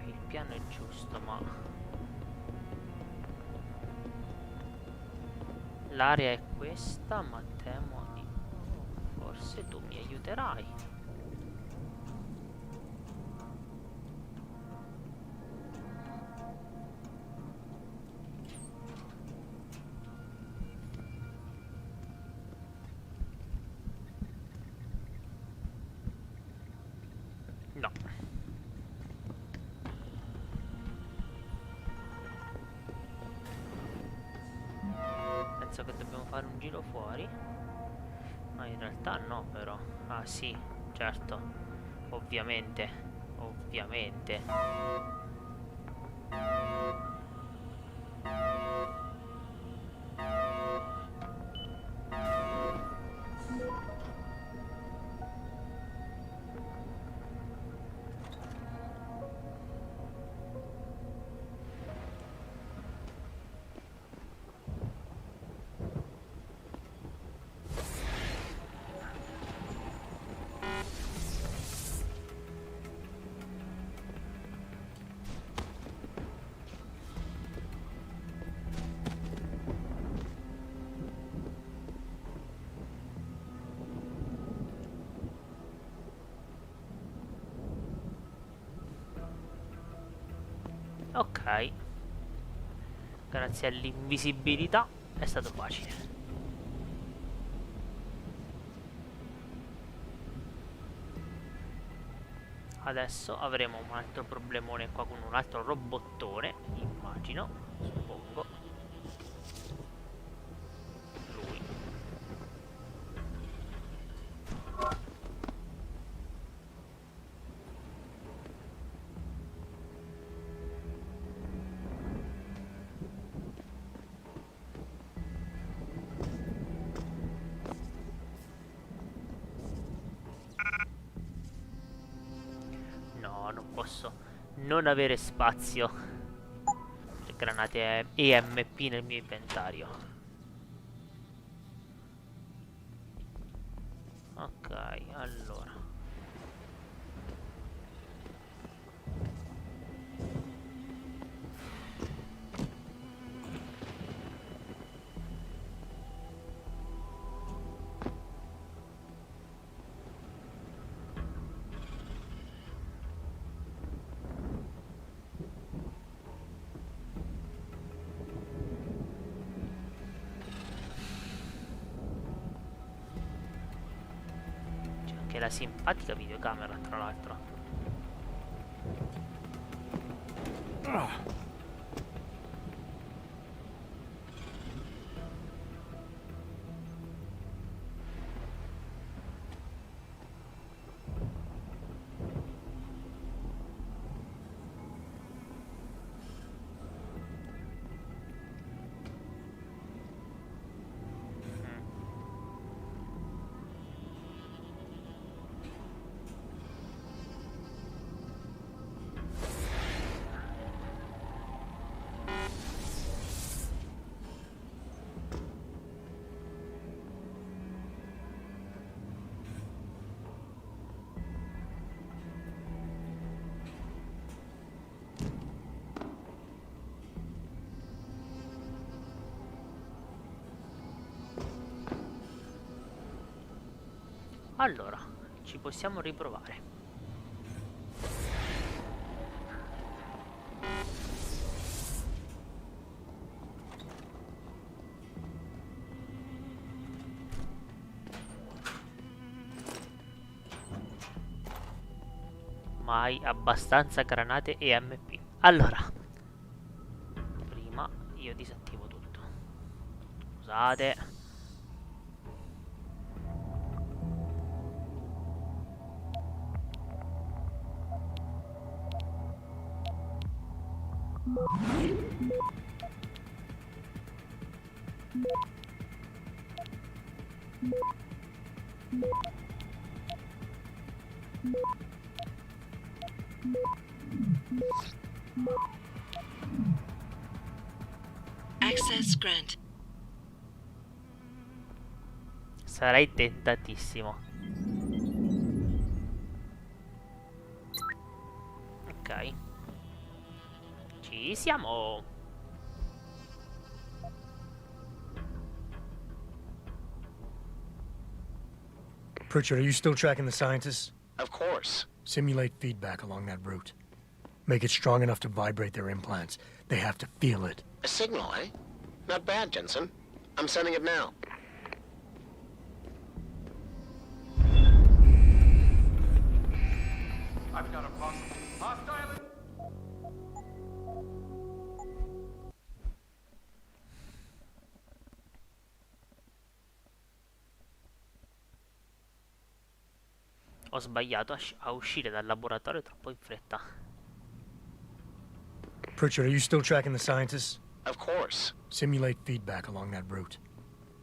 Il piano è giusto, ma L'area è questa, ma temo di... Forse tu mi aiuterai. No. Penso che dobbiamo fare un giro fuori. Ma in realtà no, però. Ah sì, certo. Ovviamente. Ovviamente. Ok. Grazie all'invisibilità è stato facile. Adesso avremo un altro problemone qua con un altro robottone, immagino, suppongo. Lui. No, non posso non avere spazio per granate EMP nel mio inventario. Ok, allora. C'è anche la simpatica videocamera, tra l'altro. Allora, ci possiamo riprovare. Mai abbastanza granate EMP. Allora, prima io disattivo tutto. Scusate. Access granted. Sarei tentatissimo. Ok. Ci siamo. Pritchard, are you still tracking the scientists? Of course. Simulate feedback along that route. Make it strong enough to vibrate their implants. They have to feel it. A signal, eh? Not bad, Jensen. I'm sending it now. I've got a possible hostile in... Ho sbagliato a uscire dal laboratorio troppo in fretta. Pritchard, are you still tracking the scientists? Of course. Simulate feedback along that route.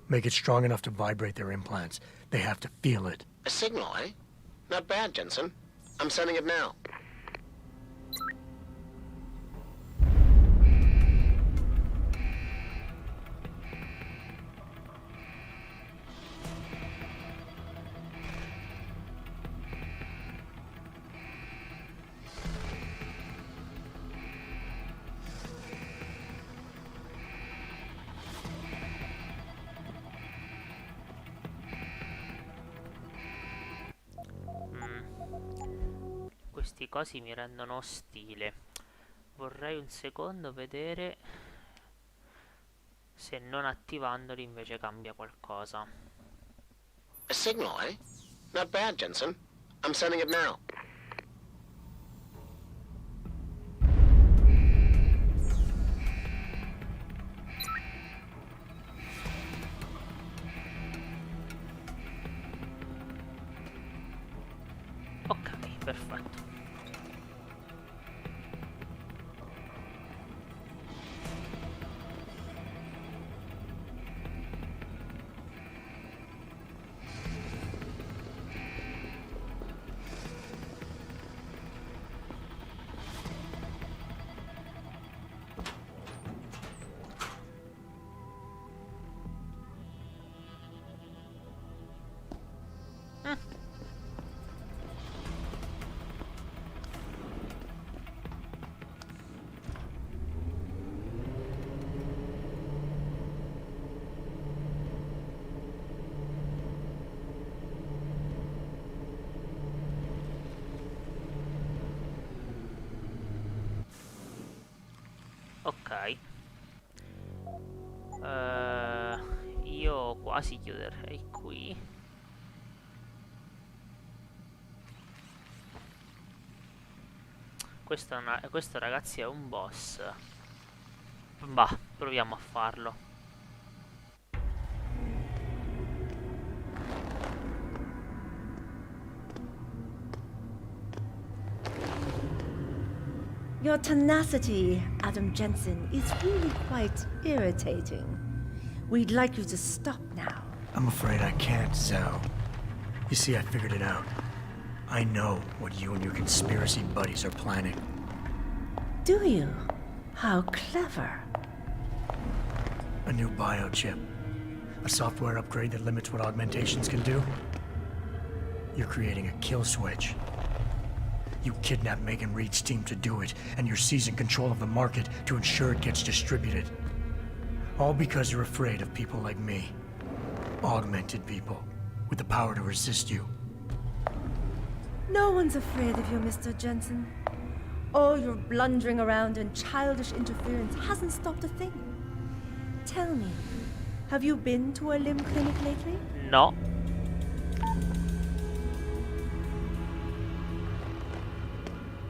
Make it strong enough to vibrate their implants. They have to feel it. A signal, eh? Not bad, Jensen. I'm sending it now. Questi cosi mi rendono ostile. Vorrei un secondo vedere se non attivandoli invece cambia qualcosa. A signal, eh? Not bad, Jensen. I'm sending it now. Ok, perfetto. Ok. Io quasi chiuderei qui. Questo ragazzi è un boss. Bah, proviamo a farlo. Your tenacity, Adam Jensen, is really quite irritating. We'd like you to stop now. I'm afraid I can't, Zhao. You see, I figured it out. I know what you and your conspiracy buddies are planning. Do you? How clever. A new biochip. A software upgrade that limits what augmentations can do. You're creating a kill switch. You kidnapped Megan Reed's team to do it, and you're seizing control of the market to ensure it gets distributed. All because you're afraid of people like me. Augmented people, with the power to resist you. No one's afraid of you, Mr. Jensen. All your blundering around and childish interference hasn't stopped a thing. Tell me, have you been to a limb clinic lately? No.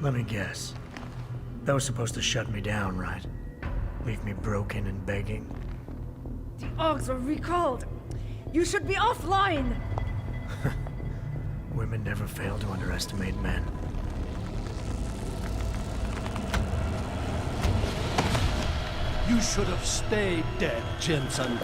Let me guess. That was supposed to shut me down, right? Leave me broken and begging? The Augs are recalled. You should be offline. Women never fail to underestimate men. You should have stayed dead, Jensen.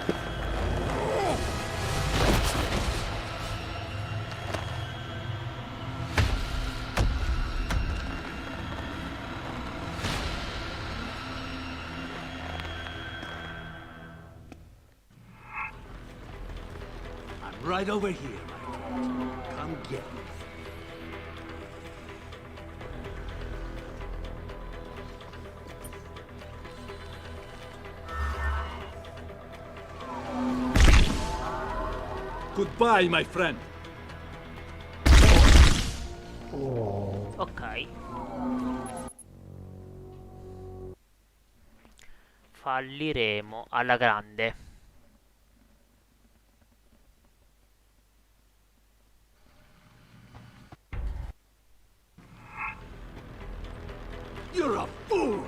I'm right over here, my friend. Come get me. Goodbye, my friend. Ok. Falliremo alla grande. You're a fool!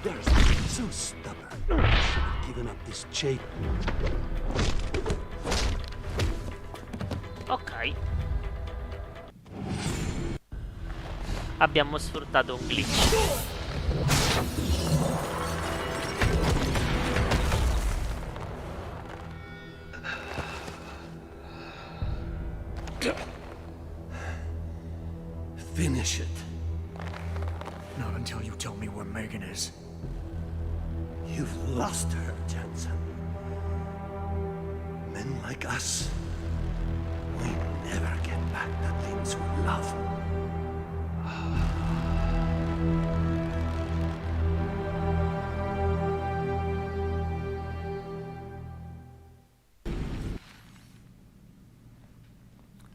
You're so stubborn. I should have given up this chase. Ok. Abbiamo sfruttato un glitch. Finish it. Not until you tell me where Megan is. You've lost her, Jensen. Men like us, we never get back the things we love.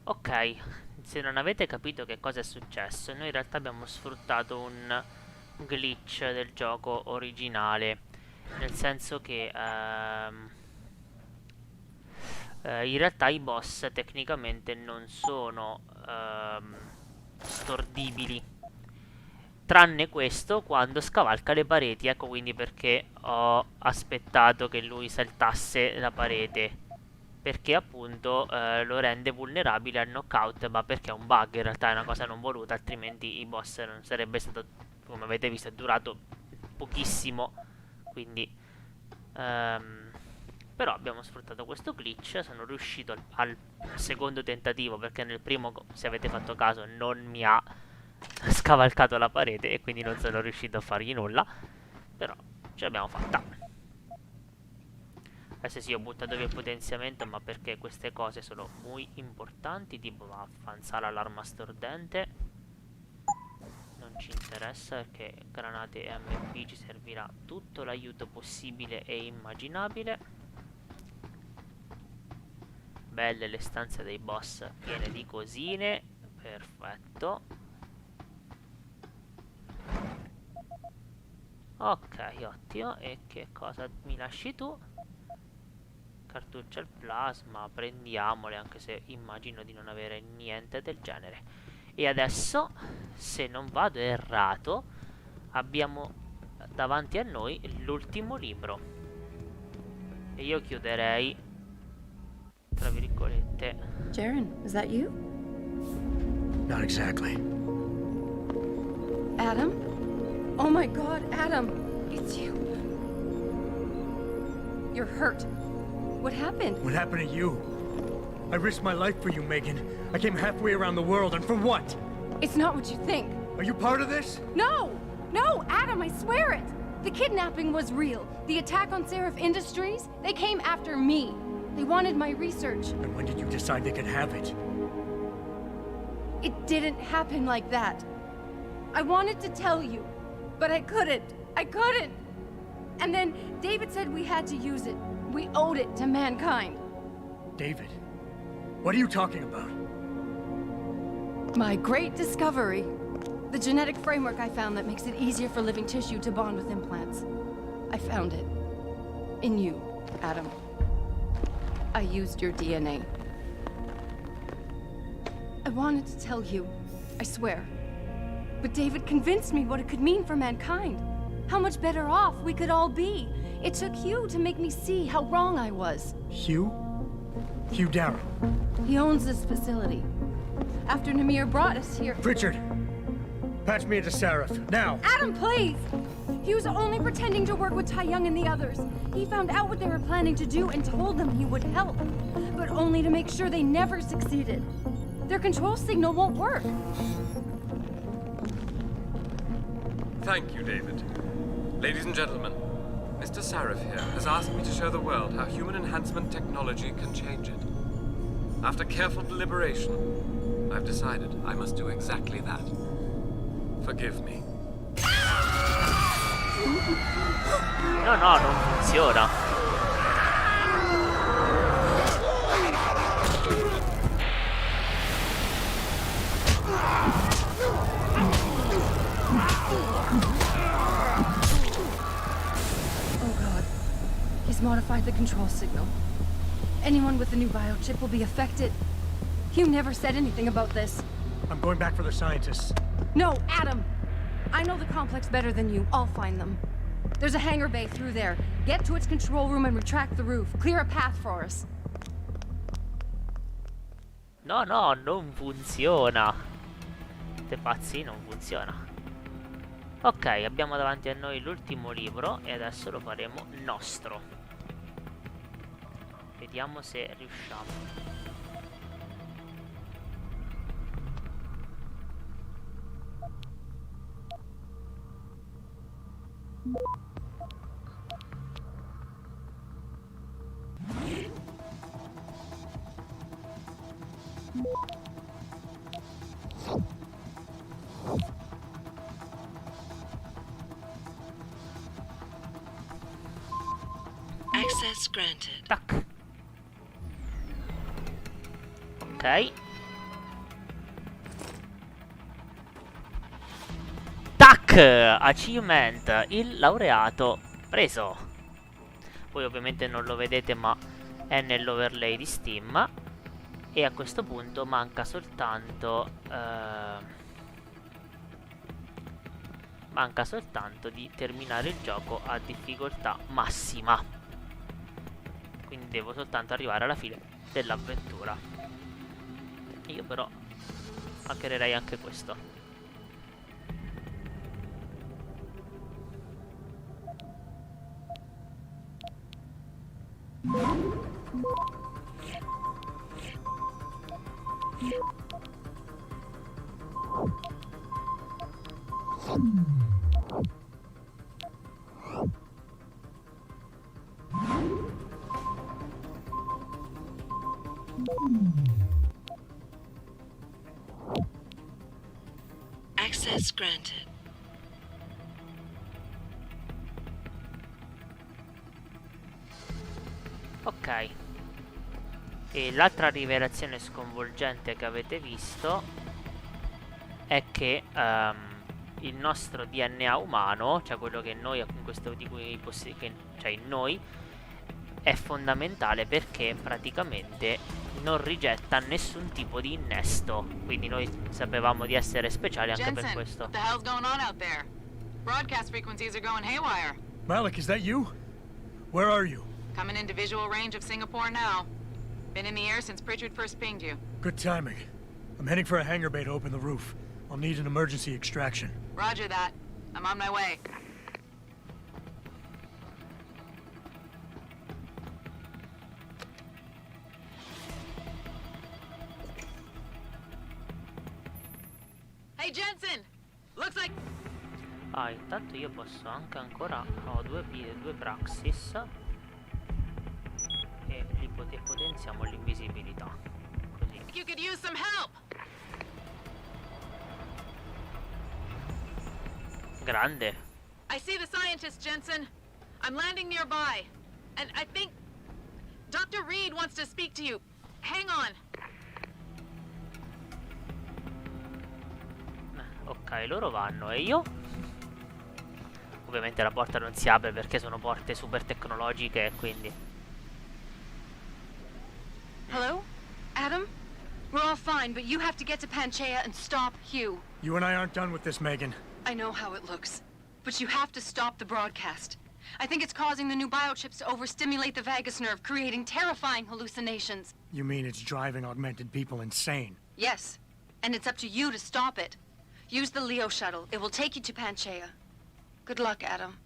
Ok, se non avete capito che cosa è successo, noi in realtà abbiamo sfruttato un glitch del gioco originale, nel senso che in realtà i boss tecnicamente non sono stordibili, tranne questo quando scavalca le pareti. Ecco quindi perché ho aspettato che lui saltasse la parete, perché appunto lo rende vulnerabile al knockout, ma perché è un bug, in realtà è una cosa non voluta, altrimenti i boss non sarebbe stato, come avete visto, è durato pochissimo, quindi però abbiamo sfruttato questo glitch, sono riuscito al secondo tentativo, perché nel primo, se avete fatto caso, non mi ha scavalcato la parete e quindi non sono riuscito a fargli nulla, però ce l'abbiamo fatta. Adesso sì, ho buttato via il potenziamento, ma perché queste cose sono molto importanti, tipo vaffanzare l'arma stordente. Non ci interessa perché granate e MP ci servirà tutto l'aiuto possibile e immaginabile. Belle le stanze dei boss piene di cosine. Perfetto. Ok, ottimo. E che cosa mi lasci tu? Cartuccia al plasma, prendiamole, anche se immagino di non avere niente del genere. E adesso, se non vado errato, abbiamo davanti a noi l'ultimo libro. E io chiuderei, tra virgolette. Jaren, is that you? Not exactly. Adam? Oh my god, Adam! It's you. You're hurt. What happened? What happened to you? I risked my life for you, Megan. I came halfway around the world, and for what? It's not what you think. Are you part of this? No! No, Adam, I swear it! The kidnapping was real. The attack on Seraph Industries, they came after me. They wanted my research. And when did you decide they could have it? It didn't happen like that. I wanted to tell you, but I couldn't. I couldn't! And then David said we had to use it. We owed it to mankind. David? What are you talking about? My great discovery. The genetic framework I found that makes it easier for living tissue to bond with implants. I found it. In you, Adam. I used your DNA. I wanted to tell you, I swear. But David convinced me what it could mean for mankind. How much better off we could all be. It took Hugh to make me see how wrong I was. Hugh? Hugh Darrow. He owns this facility. After Namir brought us here... Richard! Patch me into Seraph, now! Adam, please! He was only pretending to work with Tai Young and the others. He found out what they were planning to do and told them he would help. But only to make sure they never succeeded. Their control signal won't work. Thank you, David. Ladies and gentlemen, Mr. Sarif here has asked me to show the world how human enhancement technology can change it. After careful deliberation, I've decided I must do exactly that. Forgive me. No, no, non funziona. modified the control signal. Anyone with the new biochip will be affected. You never said anything about this. I'm going back for the scientists. No, Adam! I know the complex better than you. I'll find them. There's a hangar bay through there. Get to its control room and retract the roof. Clear a path for us. No, no, non funziona. Siete pazzi, non funziona. Ok, abbiamo davanti a noi l'ultimo libro e adesso lo faremo nostro. Vediamo se riusciamo. Access granted. Tac. Ok. Tac! Achievement. Il laureato preso. Voi ovviamente non lo vedete, ma è nell'overlay di Steam. E a questo punto manca soltanto di terminare il gioco a difficoltà massima. Quindi devo soltanto arrivare alla fine dell'avventura. Io però hackererei anche questo. Access granted. Ok. E l'altra rivelazione sconvolgente che avete visto è che il nostro DNA umano, cioè quello che noi in questo di cui cioè in noi, è fondamentale perché praticamente non rigetta nessun tipo di innesto. Quindi noi sapevamo di essere speciali anche per questo. What the hell's going on out there? Broadcast frequencies are going haywire. Malik, is that you? Where are you? Coming into visual range of Singapore now. Been in the air since Pritchard first pinged you. Good timing. I'm heading for a hangar bay to open the roof. I'll need an emergency extraction. Roger that. I'm on my way. Hey Jensen! Looks like... Ah, intanto io posso anche ancora... Ho due praxis. E li potenziamo l'invisibilità. Così. You could use some help! Grande. I see the scientist, Jensen. I'm landing nearby. And I think... Dr. Reed wants to speak to you. Hang on. Ok, loro vanno e io? Ovviamente la porta non si apre perché sono porte super tecnologiche, quindi... Hello? Adam? We're all fine, but you have to get to Panchaea and stop Hugh. You and I aren't done with this, Megan. I know how it looks, but you have to stop the broadcast. I think it's causing the new biochips to overstimulate the vagus nerve, creating terrifying hallucinations. You mean it's driving augmented people insane? Yes, and it's up to you to stop it. Use the Leo shuttle. It will take you to Panchaea. Good luck, Adam.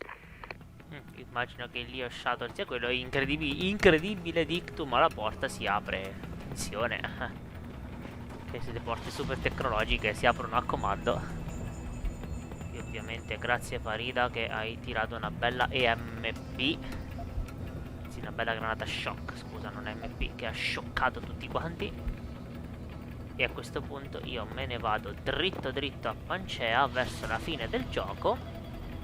Immagino che il Leo Shuttle sia quello incredibile dictum, ma la porta si apre. Attenzione. Che siete porte super tecnologiche, si aprono a comando. E ovviamente grazie Farida che hai tirato una bella EMP. Sì, una bella granata shock, scusa, non EMP, che ha scioccato tutti quanti. E a questo punto io me ne vado dritto a Panchaea verso la fine del gioco.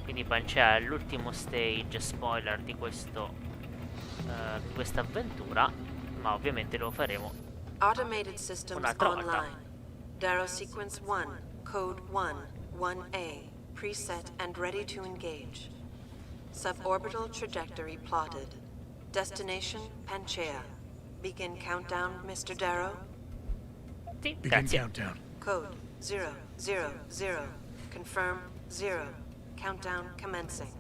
Quindi Panchaea è l'ultimo stage spoiler di questa avventura, ma ovviamente lo faremo Automated systems un'altra volta. online. Darrow sequence 1, code 1, 1A, preset and ready to engage. Suborbital trajectory plotted. Destination Panchea. Begin countdown, Mr. Darrow. Sì, Begin grazie. countdown. Code 000. Confirm 0. Countdown commencing.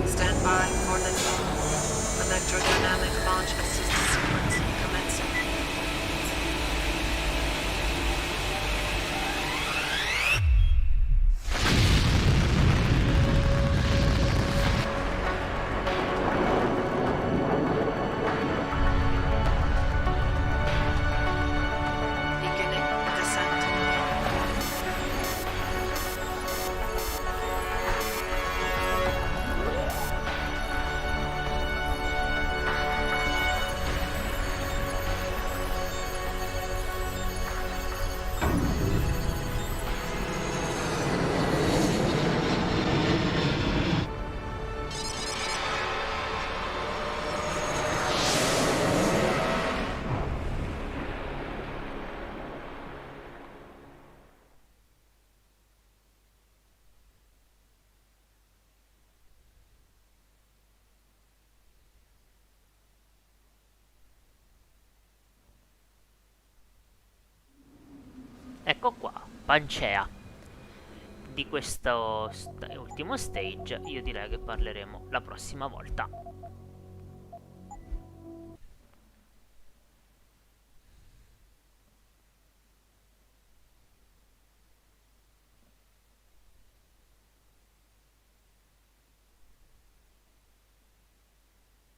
Stand by for liftoff. Electrodynamic launch assist sequence commencing. Beginning descent. Ecco qua, Pancea. Di questo ultimo stage io direi che parleremo la prossima volta.